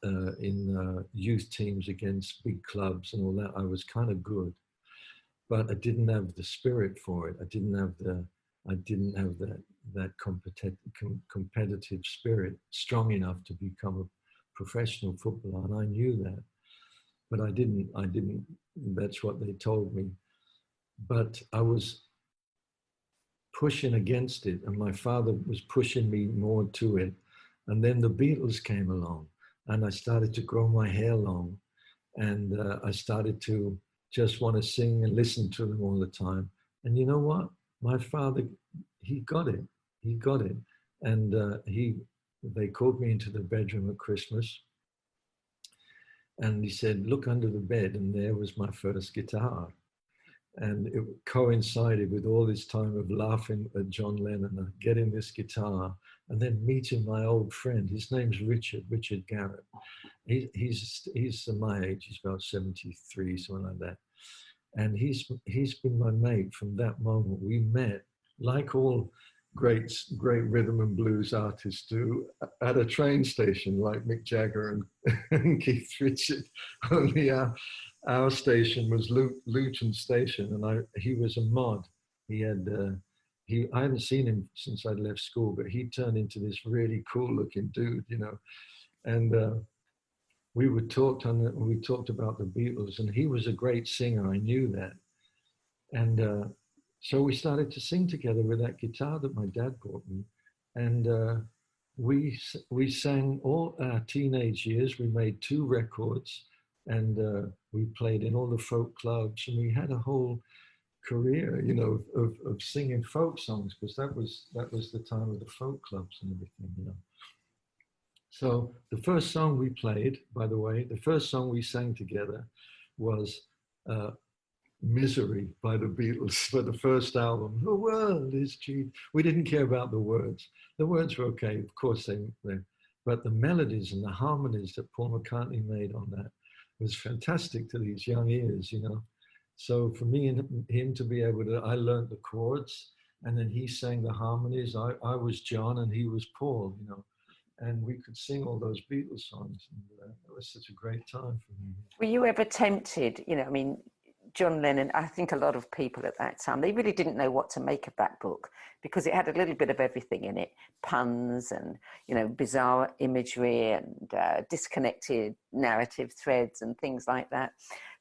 in youth teams against big clubs and all that. I was kind of good, but I didn't have the spirit for it. I I didn't have that competitive spirit strong enough to become a professional footballer, and I knew that, but I didn't. That's what they told me, but I was pushing against it, and my father was pushing me more to it. And then the Beatles came along, and I started to grow my hair long, and I started to just want to sing and listen to them all the time. And you know what? My father, he got it. He got it. And they called me into the bedroom at Christmas, and he said, look under the bed. And there was my first guitar. And it coincided with all this time of laughing at John Lennon and getting this guitar, and then meeting my old friend. His name's Richard Garrett. He's my age. He's about 73, something like that. And he's been my mate from that moment. We met, like all great rhythm and blues artists do, at a train station, like Mick Jagger and Keith Richard. Only our station was Luton Station, and he was a mod. He had I hadn't seen him since I'd left school, but he turned into this really cool-looking dude, you know. And we talked about the Beatles, and he was a great singer. I knew that, and so we started to sing together with that guitar that my dad bought me, and we sang all our teenage years. We made 2 records, and we played in all the folk clubs, and we had a whole career, you know, of singing folk songs, because that was the time of the folk clubs and everything, you know. So the first song we played, by the way, the first song we sang together was Misery by the Beatles for the first album. The world is cheap. We didn't care about the words. The words were okay, of course but the melodies and the harmonies that Paul McCartney made on that was fantastic to these young ears, you know. So for me and him to be able to, I learned the chords, and then he sang the harmonies. I was John and he was Paul, you know, and we could sing all those Beatles songs. And it was such a great time for me. Were you ever tempted, you know, I mean, John Lennon, I think a lot of people at that time, they really didn't know what to make of that book, because it had a little bit of everything in it, puns and, you know, bizarre imagery and disconnected narrative threads and things like that.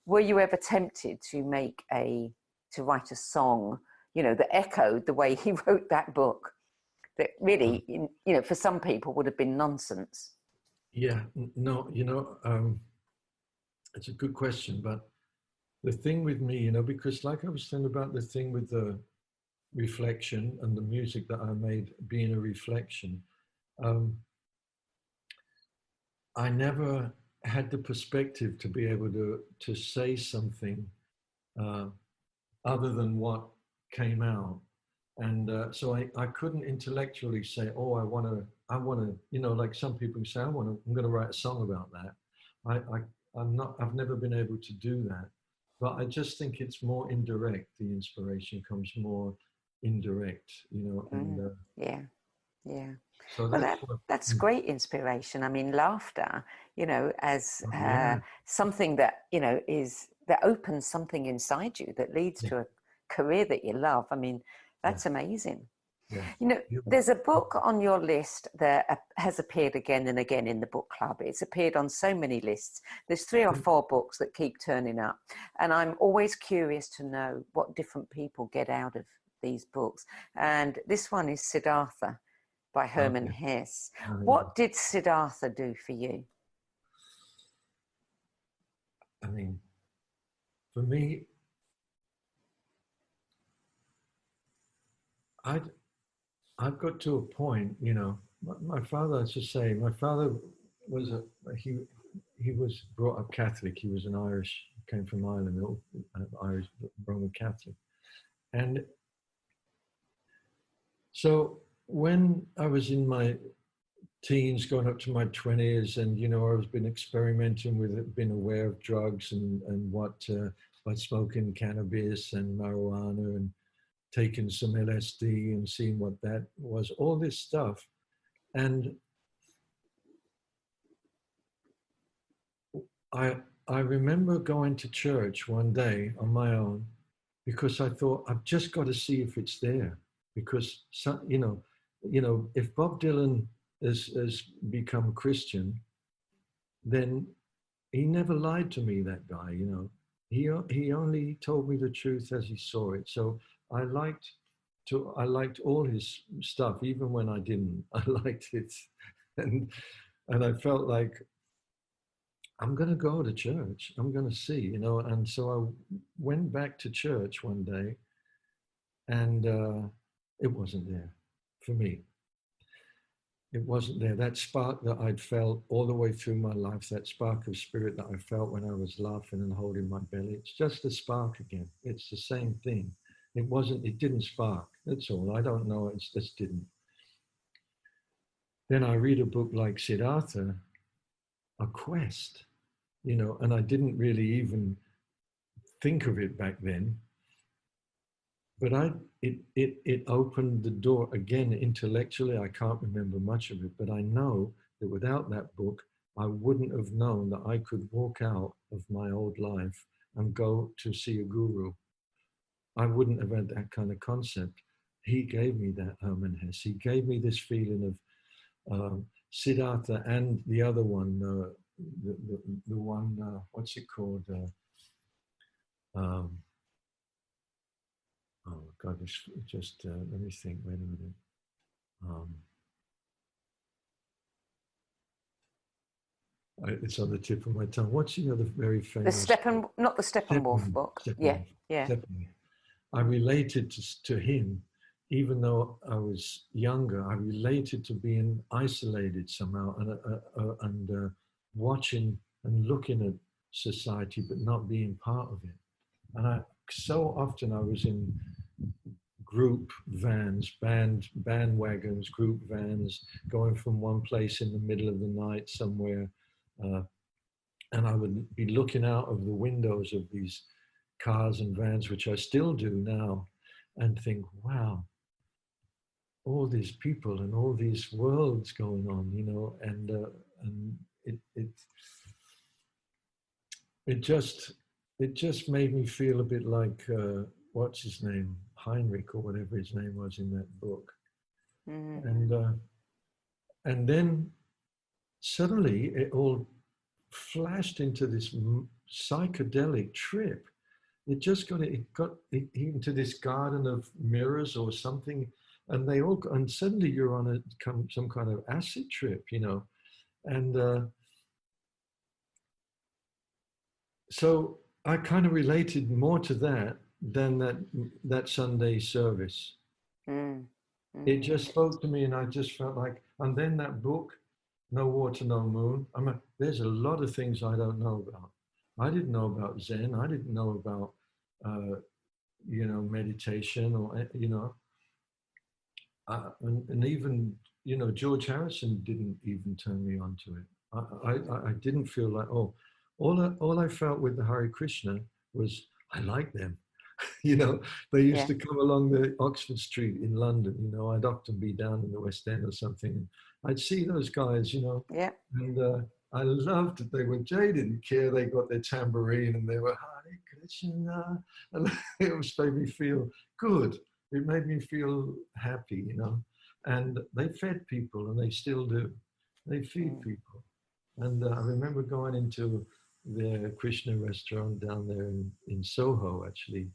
Were you ever tempted to write a song, you know, that echoed the way he wrote that book, that really, you know, for some people would have been nonsense? Yeah, no, you know, it's a good question, but the thing with me, you know, because like I was saying about the thing with the reflection and the music that I made being a reflection, I never had the perspective to be able to say something other than what came out. And so I couldn't intellectually say, oh, I want to, you know, like some people say, I'm going to write a song about that. I've never been able to do that. But I just think it's more indirect. The inspiration comes more indirect, you know. And yeah. So that's great inspiration. I mean, laughter, you know, as yeah. something that, you know, that opens something inside you that leads to a career that you love. I mean, that's amazing. Yeah. You know, there's a book on your list that has appeared again and again in the book club. It's appeared on so many lists. There's 3 or 4 books that keep turning up. And I'm always curious to know what different people get out of these books. And this one is Siddhartha by Hermann Hesse. What did Siddhartha do for you? I mean, for me, I've got to a point, you know, my father, as I say, my father was he was brought up Catholic. He was an Irish, came from Ireland, Irish Roman Catholic. And so when I was in my teens, going up to my 20s, and, you know, I've been experimenting with it, been aware of drugs and what, by smoking cannabis and marijuana and taken some LSD and seeing what that was, all this stuff. And I remember going to church one day on my own, because I thought, I've just got to see if it's there. because if Bob Dylan has become Christian, then he never lied to me, that guy. He only told me the truth as he saw it. So I liked all his stuff, even when I didn't. I liked it, and I felt like, I'm going to go to church. I'm going to see, And so I went back to church one day, and it wasn't there for me. It wasn't there. That spark that I'd felt all the way through my life, that spark of spirit that I felt when I was laughing and holding my belly, it's just a spark again. It's the same thing. It didn't spark. That's all. I don't know. It just didn't. Then I read a book like Siddhartha, A Quest, and I didn't really even think of it back then. But it opened the door again intellectually. I can't remember much of it, but I know that without that book, I wouldn't have known that I could walk out of my old life and go to see a guru. I wouldn't have had that kind of concept. He gave me that, Herman Hesse. He gave me this feeling of Siddhartha and the other one, the one, what's it called? Oh God, just let me think. Wait a minute. It's on the tip of my tongue. What's the other very famous? Not the Steppenwolf book. Yeah. I related to him, even though I was younger. I related to being isolated somehow and watching and looking at society, but not being part of it. And so often I was in group vans, band wagons, group vans, going from one place in the middle of the night somewhere. And I would be looking out of the windows of these cars and vans, which I still do now, and think, wow, all these people and all these worlds going on, and it just made me feel a bit like, what's his name? Heinrich, or whatever his name was in that book. Mm. And then suddenly it all flashed into this psychedelic trip. It got into this garden of mirrors or something, and suddenly you're on some kind of acid trip, and so I kind of related more to that than that Sunday service. It just spoke to me, and I just felt like, and then that book, No Water, No Moon. There's a lot of things I don't know about. I didn't know about Zen. I didn't know about, meditation, or, and even, George Harrison didn't even turn me on to it. I didn't feel like, all I felt with the Hare Krishna was, I like them. They used to come along the Oxford Street in London. I'd often be down in the West End or something. I'd see those guys, and I loved that they they didn't care. They got their tambourine and they were Hare Krishna, and it made me feel good. It made me feel happy, And they fed people, and they still do. They feed people. And I remember going into the Krishna restaurant down there in Soho, actually,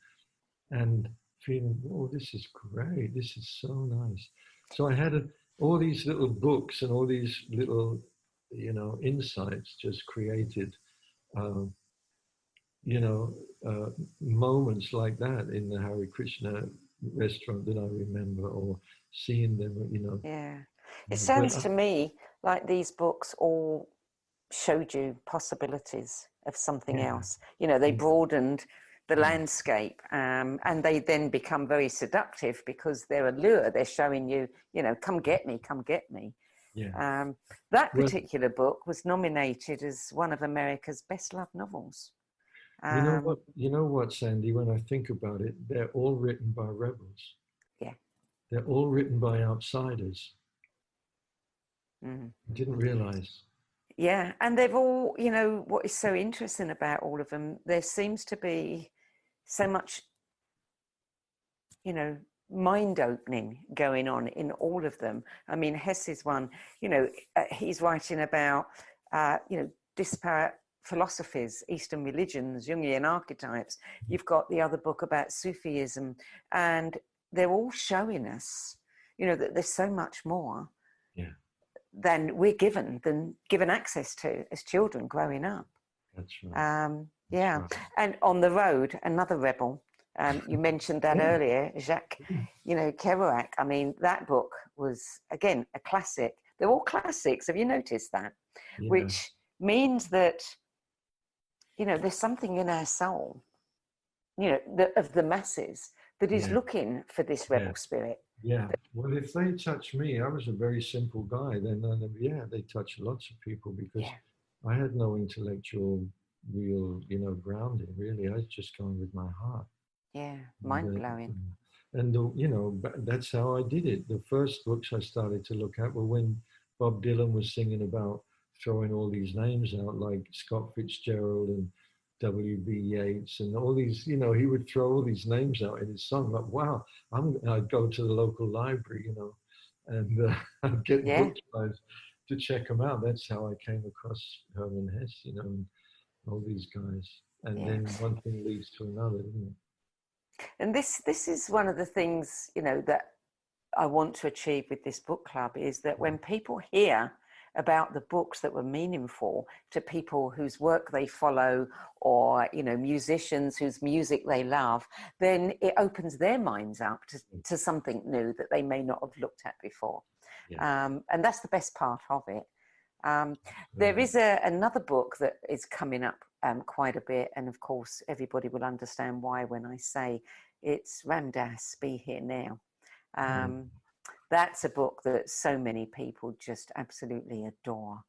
and feeling, oh, this is great. This is so nice. So I had all these little books and all these little, insights just created, moments like that in the Hare Krishna restaurant that I remember, or seeing them, Yeah. It sounds to me like these books all showed you possibilities of something else. They broadened the landscape, and they then become very seductive because they're a lure. They're showing you, come get me, come get me. Yeah. That particular book was nominated as one of America's best-loved novels. You know what, Sandie, when I think about it, they're all written by rebels. Yeah. They're all written by outsiders. I didn't realize. Yeah, and they've all, what is so interesting about all of them, there seems to be so much, mind opening going on in all of them. I mean, Hesse's one, he's writing about, disparate philosophies, Eastern religions, Jungian archetypes. You've got the other book about Sufism, and they're all showing us, that there's so much more than we're given access to as children growing up. That's right. That's right. And On the Road, another rebel. You mentioned that earlier, Jacques, Kerouac. I mean, that book was, again, a classic. They're all classics. Have you noticed that? Yeah. Which means that, there's something in our soul, of the masses that is looking for this rebel spirit. Yeah. Well, if they touch me, I was a very simple guy. Then, they touch lots of people because I had no intellectual, real, grounding, really. I was just going with my heart. Yeah, mind-blowing. And that's how I did it. The first books I started to look at were when Bob Dylan was singing about throwing all these names out, like Scott Fitzgerald and W.B. Yeats and all these, he would throw all these names out in his song. Like, wow, I'd go to the local library, and I'd get books to check them out. That's how I came across Hermann Hesse, and all these guys. And then one thing leads to another, isn't it? And this is one of the things, that I want to achieve with this book club, is that when people hear about the books that were meaningful to people whose work they follow, or, musicians whose music they love, then it opens their minds up to something new that they may not have looked at before. Yeah. And that's the best part of it. There is another book that is coming up quite a bit, and of course everybody will understand why when I say it's Ram Dass, Be Here Now. That's a book that so many people just absolutely adore.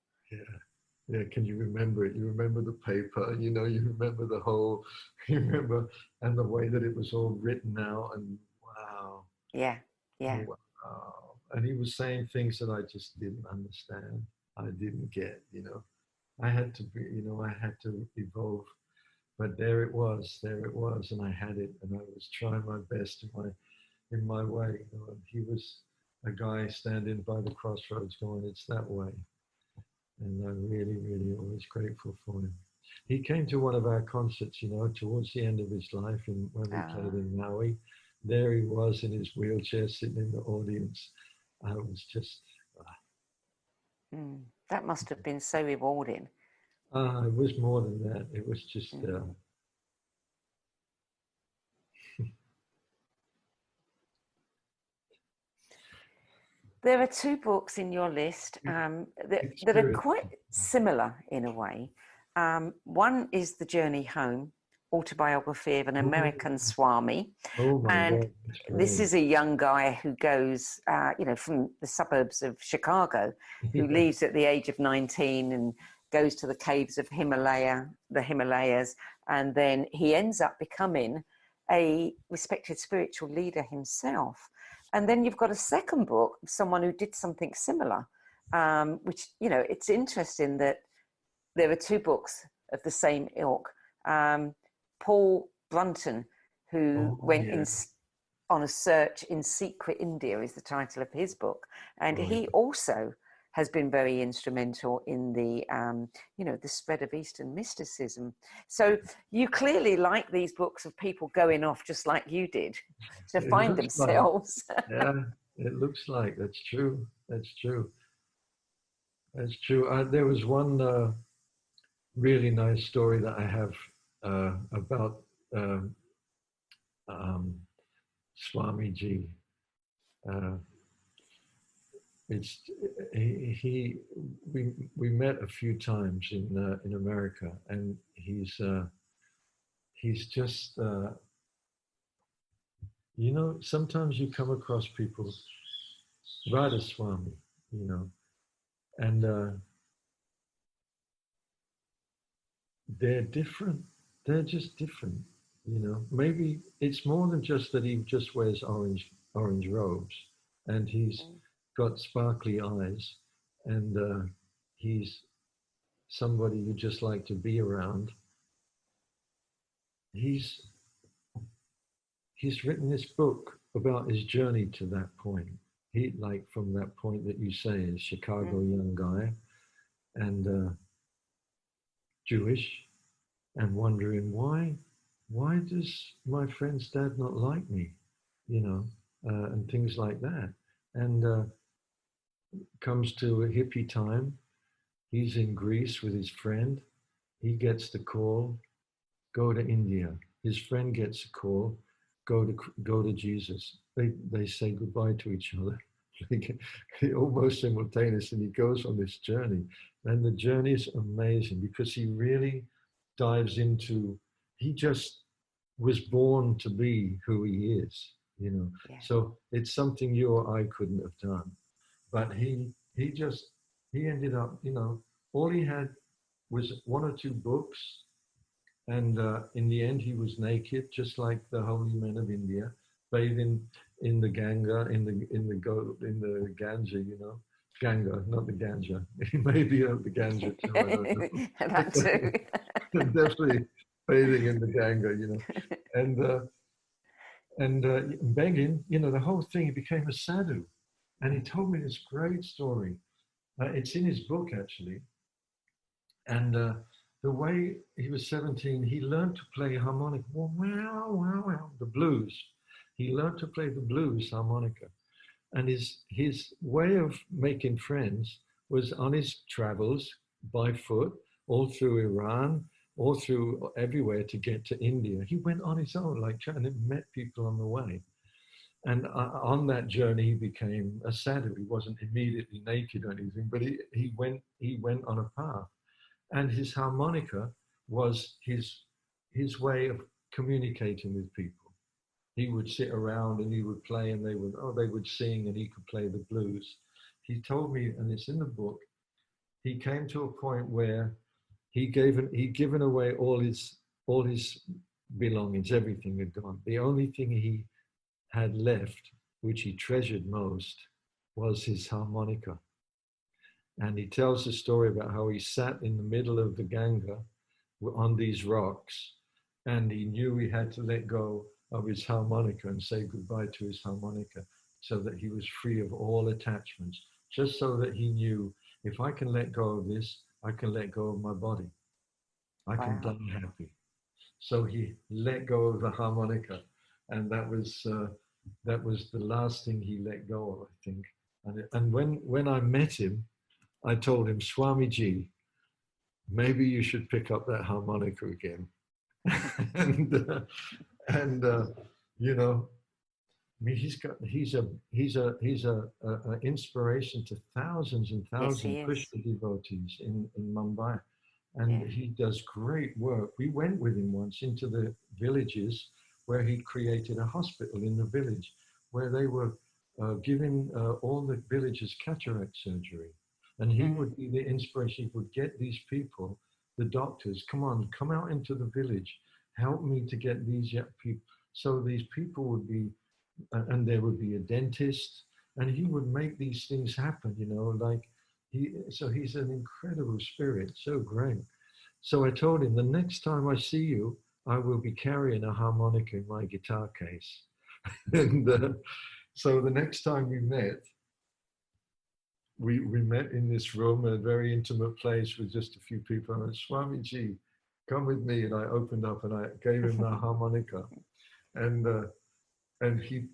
Yeah, can you remember it? You remember the paper, you remember the whole, and the way that it was all written out, and wow. Yeah. Wow. And he was saying things that I just didn't understand. I didn't get, I had to be, I had to evolve, but there it was, and I had it, and I was trying my best in my way. And he was a guy standing by the crossroads going, it's that way. And I'm really, really always grateful for him. He came to one of our concerts, towards the end of his life, when we played in Maui. There he was in his wheelchair, sitting in the audience. I was just... That must have been so rewarding. It was more than that. It was just... There are two books in your list that are quite similar in a way. One is The Journey Home, Autobiography of an American Swami. And this is a young guy who goes, from the suburbs of Chicago, who leaves at the age of 19 and goes to the caves of the Himalayas. And then he ends up becoming a respected spiritual leader himself. And then you've got a second book of someone who did something similar, which, it's interesting that there are two books of the same ilk. Paul Brunton, who went on a search in secret India, is the title of his book. And he also has been very instrumental in the, the spread of Eastern mysticism. So you clearly like these books of people going off just like you did to find themselves. Yeah, it looks like. That's true. That's true. That's true. There was one really nice story that I have about Swamiji. We met a few times in America, and he's just sometimes you come across people, Radha Swami, and they're different. They're just different, Maybe it's more than just that he just wears orange robes, and he's got sparkly eyes, and he's somebody you just like to be around. He's written this book about his journey to that point. He, like, from that point that you say is Chicago young guy and Jewish, and wondering why does my friend's dad not like me, you know, and things like that. And comes to a hippie time. He's in Greece with his friend. He gets the call, go to India. His friend gets a call, go to Jesus. They say goodbye to each other. Almost simultaneous, and he goes on this journey. And the journey is amazing because he really dives into, he just was born to be who he is, you know. Yeah. So it's something you or I couldn't have done. But he ended up, you know, all he had was one or two books, and in the end he was naked, just like the holy men of India, bathing in the Ganga, in the Ganga, you know, Ganga, not the Ganja. Maybe the Ganja too. I don't know. That too. Definitely bathing in the Ganga, you know, and begging, you know, the whole thing. He became a sadhu, and he told me this great story. It's in his book actually, and the way he was 17, he learned to play harmonica. Wow, wow, wow, the blues. He learned to play the blues harmonica. And his way of making friends was on his travels by foot, all through Iran, all through everywhere to get to India. He went on his own, like trying to meet people on the way. And on that journey, he became a sadhu. He wasn't immediately naked or anything, but he went on a path. And his harmonica was his way of communicating with people. He would sit around and he would play, and they would sing, and he could play the blues. He told me, and it's in the book, he came to a point where he'd given away all his belongings, everything had gone. The only thing he had left, which he treasured most, was his harmonica. And he tells the story about how he sat in the middle of the Ganga on these rocks, and he knew he had to let go of his harmonica and say goodbye to his harmonica, so that he was free of all attachments, just so that he knew, if I can let go of this, I can let go of my body. I can die happy. So he let go of the harmonica, and that was the last thing he let go of, I think. And when I met him, I told him, Swamiji, maybe you should pick up that harmonica again. and you know, I mean, he's a inspiration to thousands and thousands of Krishna devotees in Mumbai, and he does great work. We went with him once into the villages where he created a hospital in the village, where they were giving all the villagers cataract surgery. And he would be the inspiration. He would get these people, the doctors, come out into the village, help me to get these people. So these people would be, and there would be a dentist, and he would make these things happen, you know, like he's an incredible spirit, so great. So I told him, the next time I see you, I will be carrying a harmonica in my guitar case. And so the next time we met, we met in this room, a very intimate place with just a few people. And I went, Swamiji, come with me. And I opened up and I gave him the harmonica. And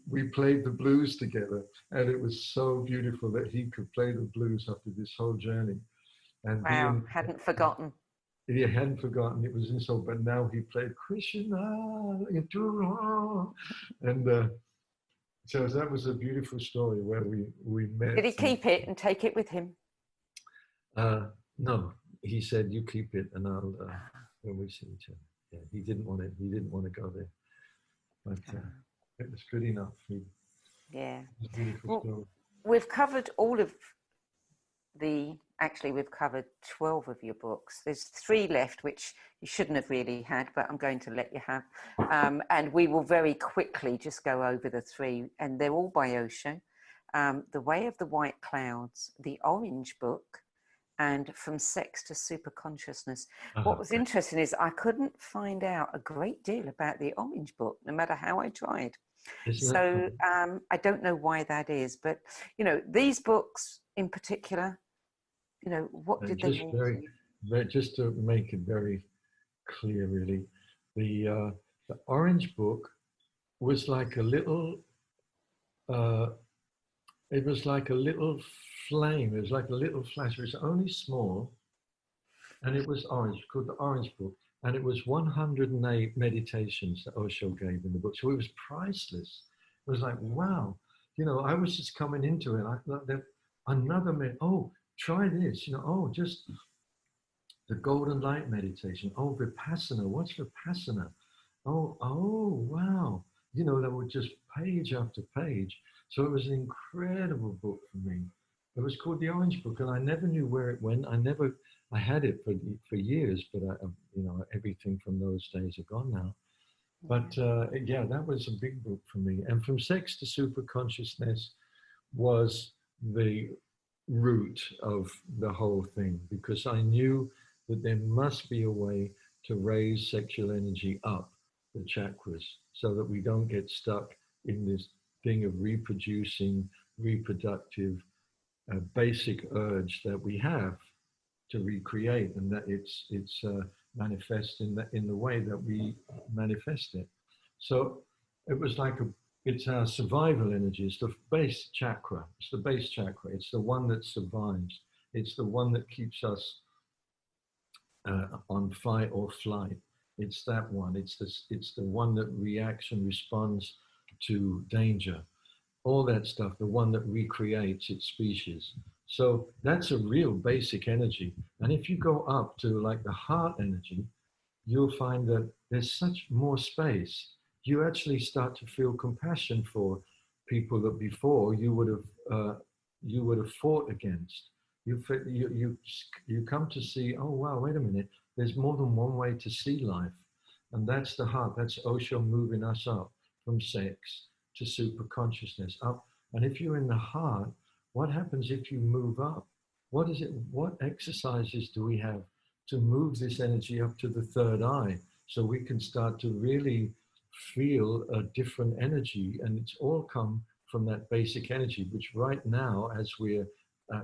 we played the blues together. And it was so beautiful that he could play the blues after this whole journey. And wow, hadn't forgotten. He hadn't forgotten. It was insult, but now he played Krishna. And so that was a beautiful story where we met. Did he keep it and take it with him? No, he said, "You keep it, and I'll when we see each other." Yeah, he didn't want it. He didn't want to go there, but it was good enough. Yeah. It was a beautiful story. We've covered we've covered 12 of your books. There's 3 left, which you shouldn't have really had, but I'm going to let you have. And we will very quickly just go over the 3, and they're all by Osho. The Way of the White Clouds, The Orange Book, and From Sex to Super Consciousness. What was Okay. interesting is I couldn't find out a great deal about the Orange Book, no matter how I tried. Isn't So it I don't know why that is, but you know, these books in particular, you know, what did they just mean to you? just to make it very clear, really, the Orange Book was like a little. It was like a little flame. It was like a little flash. It was only small, and it was orange, called the Orange Book. And it was 108 meditations that Osho gave in the book. So it was priceless. It was like, wow. You know, I was just coming into it. I thought that oh, try this. You know, oh, just the golden light meditation. Oh, Vipassana. What's Vipassana? Oh, wow. You know, there were just page after page. So it was an incredible book for me. It was called the Orange Book, and I never knew where it went. I had it for years, but you know, everything from those days are gone now. But yeah, that was a big book for me. And From Sex to Super Consciousness was the root of the whole thing, because I knew that there must be a way to raise sexual energy up the chakras so that we don't get stuck in this thing of reproducing reproductive basic urge that we have to recreate, and that it's manifest in the way that we manifest it. So it was like it's our survival energy. It's the base chakra. It's the base chakra. It's the one that survives. It's the one that keeps us on fight or flight. It's that one. It's the one that reacts and responds to danger. All that stuff, the one that recreates its species. So that's a real basic energy. And if you go up to like the heart energy, you'll find that there's such more space. You actually start to feel compassion for people that before you would have fought against. You come to see, oh wow, wait a minute, there's more than one way to see life. And that's the heart. That's Osho moving us up from sex to super consciousness up. And if you're in the heart, what happens if you move up? What exercises do we have to move this energy up to the third eye so we can start to really feel a different energy? And it's all come from that basic energy, which right now, as we're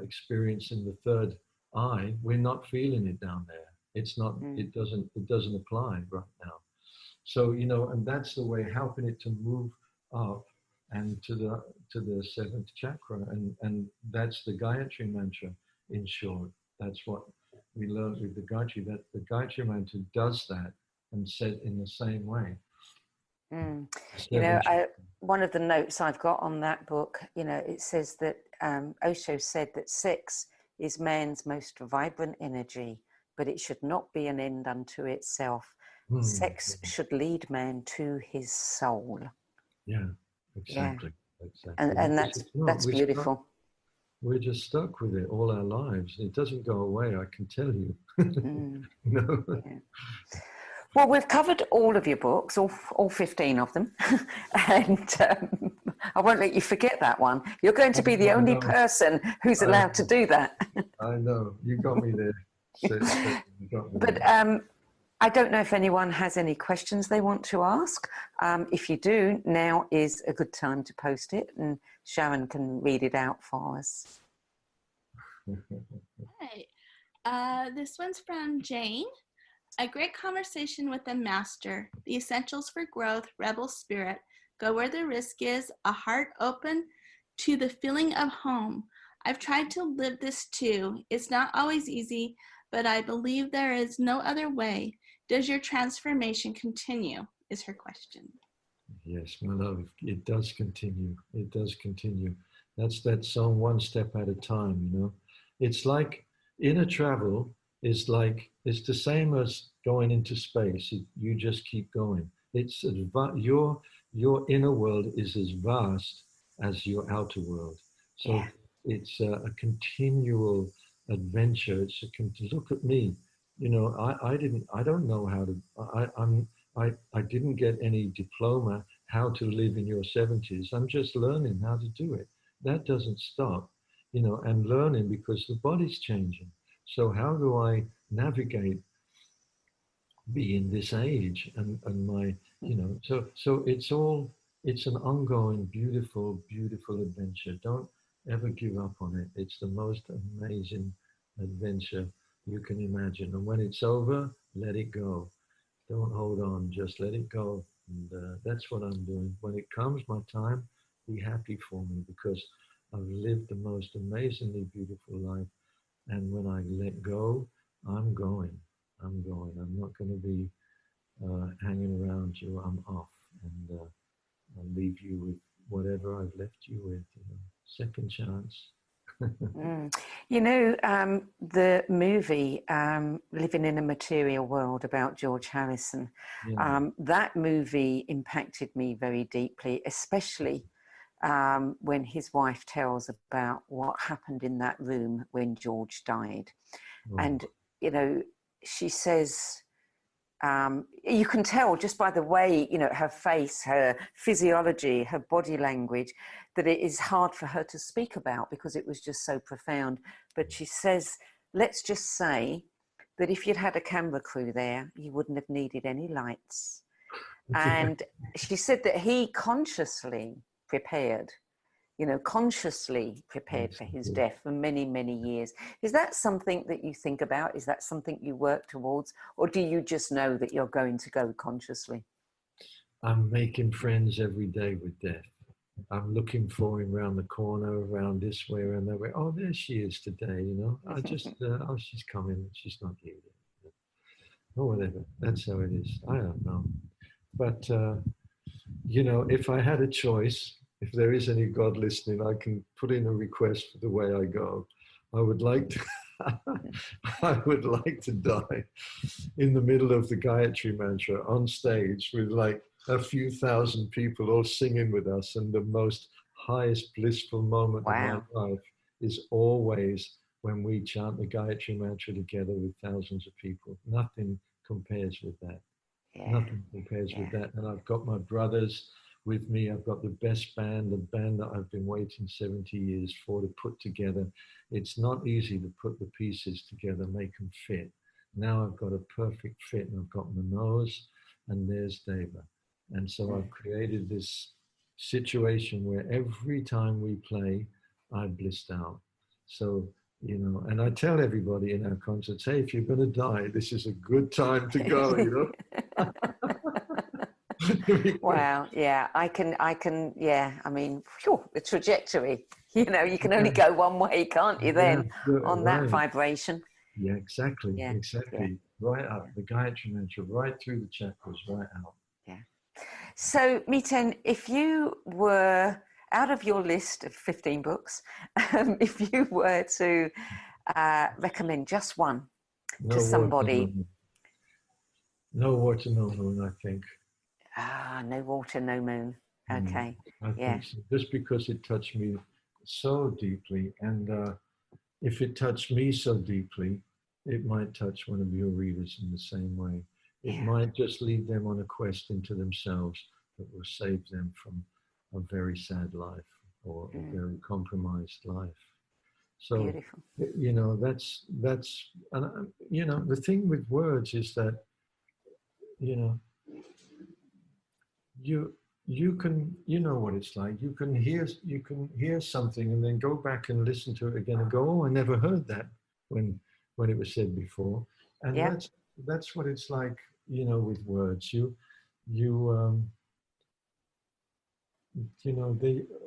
experiencing the third eye, we're not feeling it down there. It's not, it doesn't apply right now. So, you know, and that's the way, helping it to move up and to the seventh chakra, and that's the Gayatri mantra in short. That's what we learned with the Gayatri, that the Gayatri mantra does that and said in the same way. You know, one of the notes I've got on that book, you know, it says that Osho said that sex is man's most vibrant energy, but it should not be an end unto itself. Sex should lead man to his soul. Yeah, exactly. Yeah. Exactly. And that's beautiful. We're just stuck with it all our lives. It doesn't go away, I can tell you. No. Yeah. Well, we've covered all of your books, all 15 of them. And I won't let you forget that one. You're going to be the only person who's allowed to do that. I know. You got me there. But I don't know if anyone has any questions they want to ask. If you do, now is a good time to post it, and Sharon can read it out for us. Hi. This one's from Jane. A great conversation with the master. The essentials for growth, rebel spirit, go where the risk is, a heart open to the feeling of home. I've tried to live this too. It's not always easy, but I believe there is no other way. Does your transformation continue? Is her question. Yes, my love, it does continue. It does continue. That's that song, one step at a time, you know. It's like inner travel is like, it's the same as going into space. You just keep going. It's your inner world is as vast as your outer world. So it's a continual adventure. Look at me. You know, I don't know how to, I didn't get any diploma how to live in your 70s. I'm just learning how to do it. That doesn't stop, you know, and learning because the body's changing. So how do I navigate being this age and my, so it's an ongoing, beautiful, beautiful adventure. Don't ever give up on it. It's the most amazing adventure you can imagine. And when it's over, let it go. Don't hold on, just let it go. And that's what I'm doing. When it comes my time, be happy for me, because I've lived the most amazingly beautiful life. And when I let go, I'm going. I'm going. I'm not going to be hanging around you. I'm off. And I'll leave you with whatever I've left you with. Second chance. The movie Living in a Material World about George Harrison, that movie impacted me very deeply, especially when his wife tells about what happened in that room when George died. And, she says, you can tell just by the way, her face, her physiology, her body language, that it is hard for her to speak about because it was just so profound. But she says, let's just say that if you'd had a camera crew there, you wouldn't have needed any lights. And she said that he consciously prepared for his death for many, many years. Is that something that you think about? Is that something you work towards? Or do you just know that you're going to go consciously? I'm making friends every day with death. I'm looking for him around the corner, around this way, around that way. Oh, there she is today, I just, oh, she's coming. She's not here yet. Or whatever. That's how it is. I don't know. But, if I had a choice, if there is any God listening, I can put in a request for the way I go. I would like to, I would like to die in the middle of the Gayatri Mantra on stage with like a few thousand people all singing with us. And the most highest blissful moment of my life is always when we chant the Gayatri Mantra together with thousands of people. Nothing compares with that. Nothing compares with that. And I've got my brothers with me. I've got the best band, the band that I've been waiting 70 years for to put together. It's not easy to put the pieces together, make them fit. Now I've got a perfect fit, and I've got Manoj, and there's Deva. And so I've created this situation where every time we play, I blissed out. So, and I tell everybody in our concerts, hey, if you're going to die, this is a good time to go, Wow. Yeah, I can. Yeah. I mean, the trajectory, you can only go one way, can't you then, on that vibration? Yeah, exactly. Yeah. Exactly. Yeah. Right up the Gayatri Mantra, right through the chakras, right out. Yeah. So, Miten, if you were, out of your list of 15 books, if you were to recommend just one to somebody. No Water, No Moon, I think. No Water, No Moon. Okay. I think so. Just because it touched me so deeply. And if it touched me so deeply, it might touch one of your readers in the same way. It might just lead them on a quest into themselves that will save them from a very sad life or a very compromised life. So, beautiful. That's, and the thing with words is that, you can, what it's like. You can hear something and then go back and listen to it again and go, oh, I never heard that when it was said before. And that's what it's like, with words.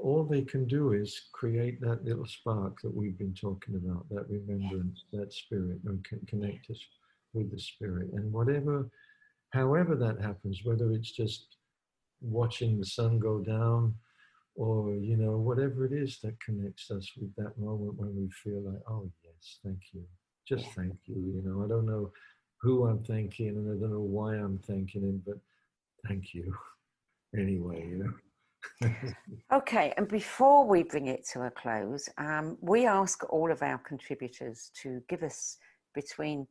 All they can do is create that little spark that we've been talking about, that remembrance, that spirit, and connect us with the spirit. And however that happens, whether it's just watching the sun go down or, whatever it is that connects us with that moment when we feel like, oh, yes, thank you. Just thank you. I don't know who I'm thanking and I don't know why I'm thanking him, but thank you anyway, Okay, and before we bring it to a close, we ask all of our contributors to give us between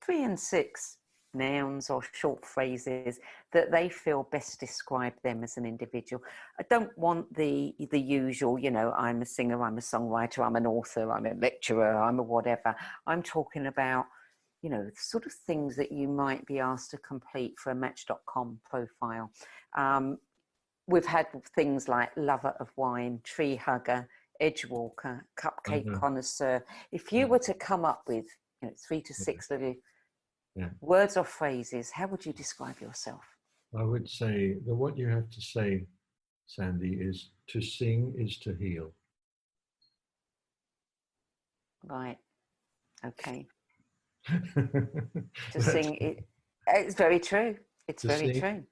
3 and 6 nouns or short phrases that they feel best describe them as an individual. I don't want the usual, you know, I'm a singer, I'm a songwriter, I'm an author, I'm a lecturer, I'm a whatever. I'm talking about, you know, sort of things that you might be asked to complete for a Match.com profile. We've had things like lover of wine, tree hugger, edge walker, cupcake connoisseur. If you were to come up with, you know, 3 to 6 little words or phrases, how would you describe yourself? I would say that what you have to say, Sandie, is to sing is to heal. Right. Okay. To sing, it's very true. It's very true.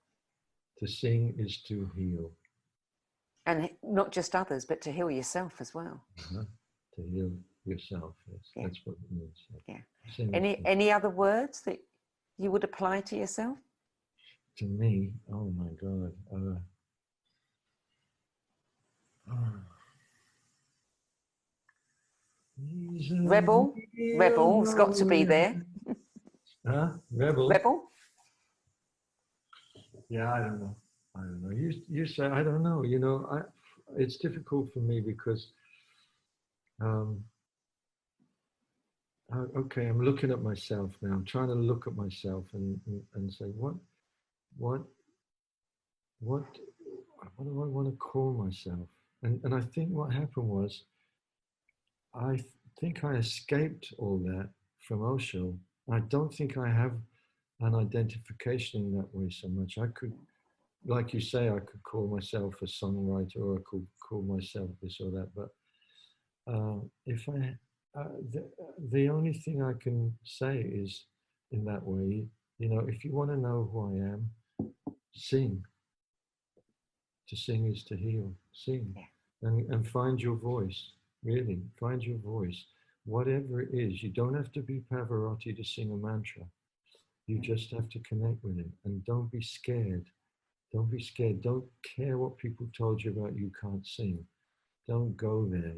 To sing is to heal. And not just others, but to heal yourself as well. To heal yourself, yes. Yeah. That's what it means. Yeah. Any other words that you would apply to yourself? To me, oh my God. Rebel. Rebel's got to be there. Rebel? Rebel? Yeah, I don't know. You say, I don't know. You know, it's difficult for me because, okay, I'm looking at myself now. I'm trying to look at myself and say, what do I want to call myself? And I think what happened was, I think I escaped all that from Osho. I don't think I have an identification in that way so much. I could, like you say, I could call myself a songwriter, or I could call myself this or that. But if I, the only thing I can say is, in that way, you know, if you want to know who I am, sing. To sing is to heal. Sing, and find your voice. Really, find your voice. Whatever it is, you don't have to be Pavarotti to sing a mantra. You just have to connect with it, and don't be scared. Don't be scared. Don't care what people told you about you can't sing. Don't go there.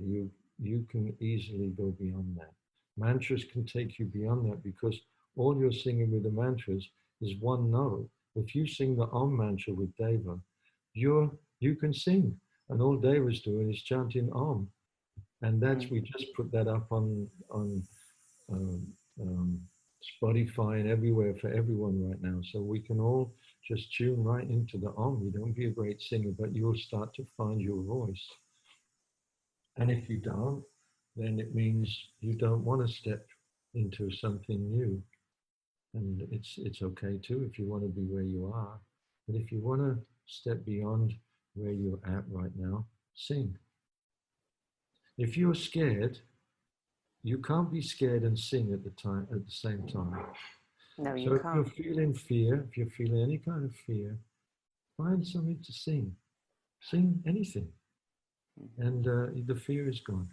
You can easily go beyond that. Mantras can take you beyond that, because all you're singing with the mantras is one note. If you sing the Om mantra with Deva, you can sing, and all Deva's doing is chanting Om. And that's, we just put that up on Spotify and everywhere for everyone right now. So we can all just tune right into the Om. You don't be a great singer, but you'll start to find your voice. And if you don't, then it means you don't want to step into something new. And it's okay too if you want to be where you are. But if you want to step beyond where you're at right now, sing. If you're scared, you can't be scared and sing at the same time. No, you can't. So if you're feeling fear, if you're feeling any kind of fear, find something to sing. Sing anything. And the fear is gone.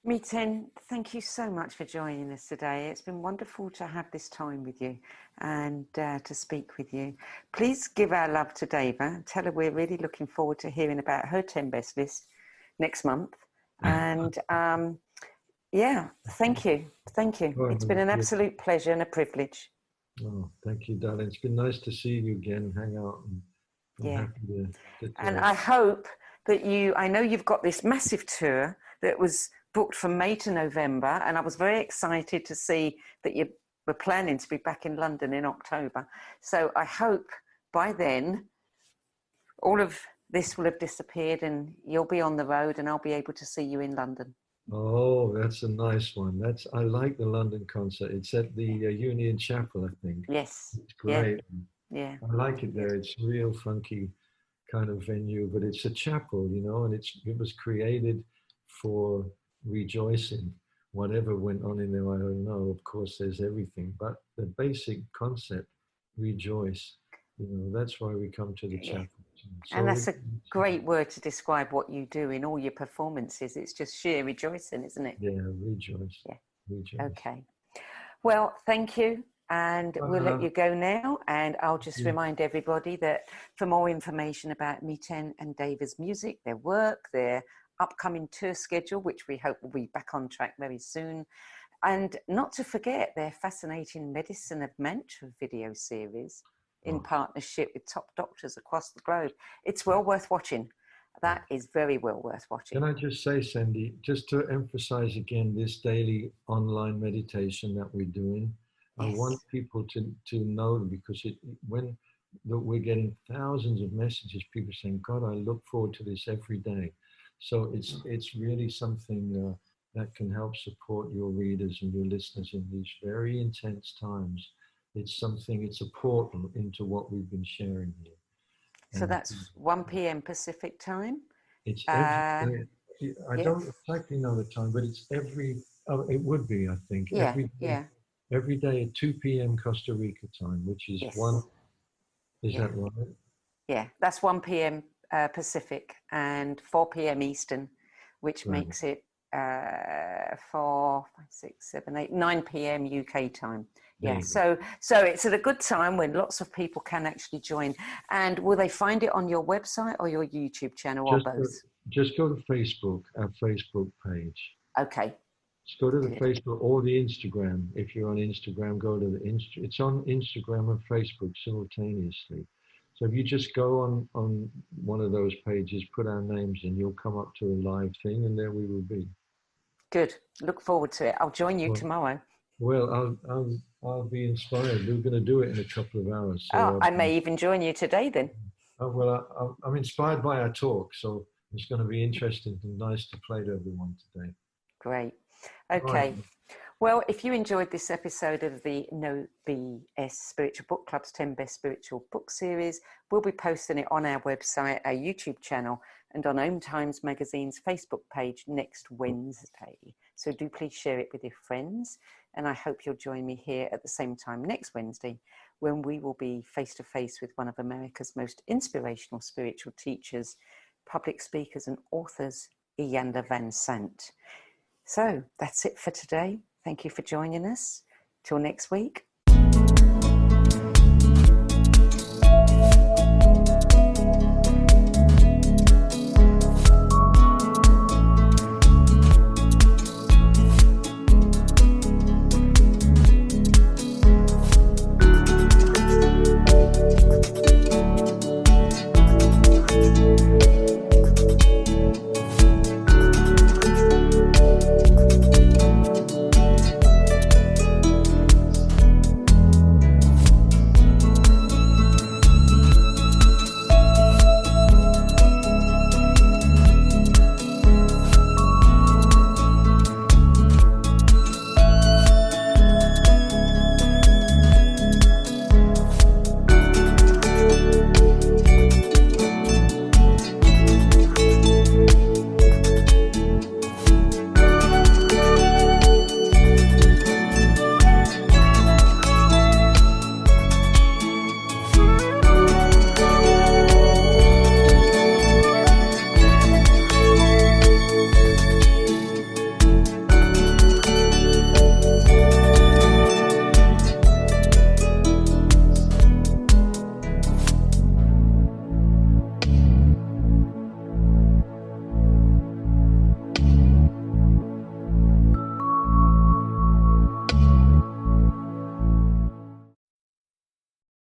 Miten, thank you so much for joining us today. It's been wonderful to have this time with you and to speak with you. Please give our love to Deva. Tell her we're really looking forward to hearing about her 10 best list next month. And yeah, thank you. Thank you. Oh, it's been an absolute pleasure and a privilege. Oh, thank you, darling. It's been nice to see you again, hang out. And happy to and I hope that I know you've got this massive tour that was booked from May to November, and I was very excited to see that you were planning to be back in London in October. So I hope by then all of this will have disappeared and you'll be on the road and I'll be able to see you in London. Oh, that's a nice one. I like the London concert. It's at the Union Chapel, I think. Yes. It's great. Yeah. I like it there. It's a real funky kind of venue, but it's a chapel, you know, and it was created for rejoicing. Whatever went on in there, I don't know. Of course, there's everything, but the basic concept, rejoice. You know, that's why we come to the chapel. So and that's a great word to describe what you do in all your performances. It's just sheer rejoicing, isn't it? Yeah, rejoice. Yeah. Rejoice. Okay. Well, thank you. And we'll let you go now. And I'll just remind everybody that for more information about Miten and Deva's music, their work, their upcoming tour schedule, which we hope will be back on track very soon, And not to forget their fascinating Medicine of Mantra video series in partnership with top doctors across the globe. It's well worth watching. That is very well worth watching. Can I just say, Sandie, just to emphasize again this daily online meditation that we're doing, I want people to know, because we're getting thousands of messages, people saying, God, I look forward to this every day. So it's really something that can help support your readers and your listeners in these very intense times. It's a portal into what we've been sharing here. So that's 1 p.m. Pacific time. It's every day. I don't exactly know the time, but it's it would be, I think, every day at 2 p.m. Costa Rica time, which is that right? Yeah, that's 1 p.m. Pacific and 4 p.m. Eastern, which makes it 4, 5, 6, 7, 8, 9 p.m. UK time. Yeah, so it's at a good time when lots of people can actually join. And will they find it on your website or your YouTube channel or both? Just go to Facebook, our Facebook page. Okay. Just go to the Facebook or the Instagram. If you're on Instagram, go to it's on Instagram and Facebook simultaneously. So if you just go on one of those pages, put our names in, you'll come up to a live thing, and there we will be. Good. Look forward to it. I'll join you tomorrow. Well, I'll be inspired. We're going to do it in a couple of hours. So I may even join you today then. Well, I'm inspired by our talk, so it's going to be interesting and nice to play to everyone today. Great. Okay. Right. Well, if you enjoyed this episode of the No BS Spiritual Book Club's 10 Best Spiritual Book Series, we'll be posting it on our website, our YouTube channel, and on OMTimes Magazine's Facebook page next Wednesday. So do please share it with your friends. And I hope you'll join me here at the same time next Wednesday, when we will be face-to-face with one of America's most inspirational spiritual teachers, public speakers and authors, Iyanla Vanzant. So that's it for today. Thank you for joining us. Till next week,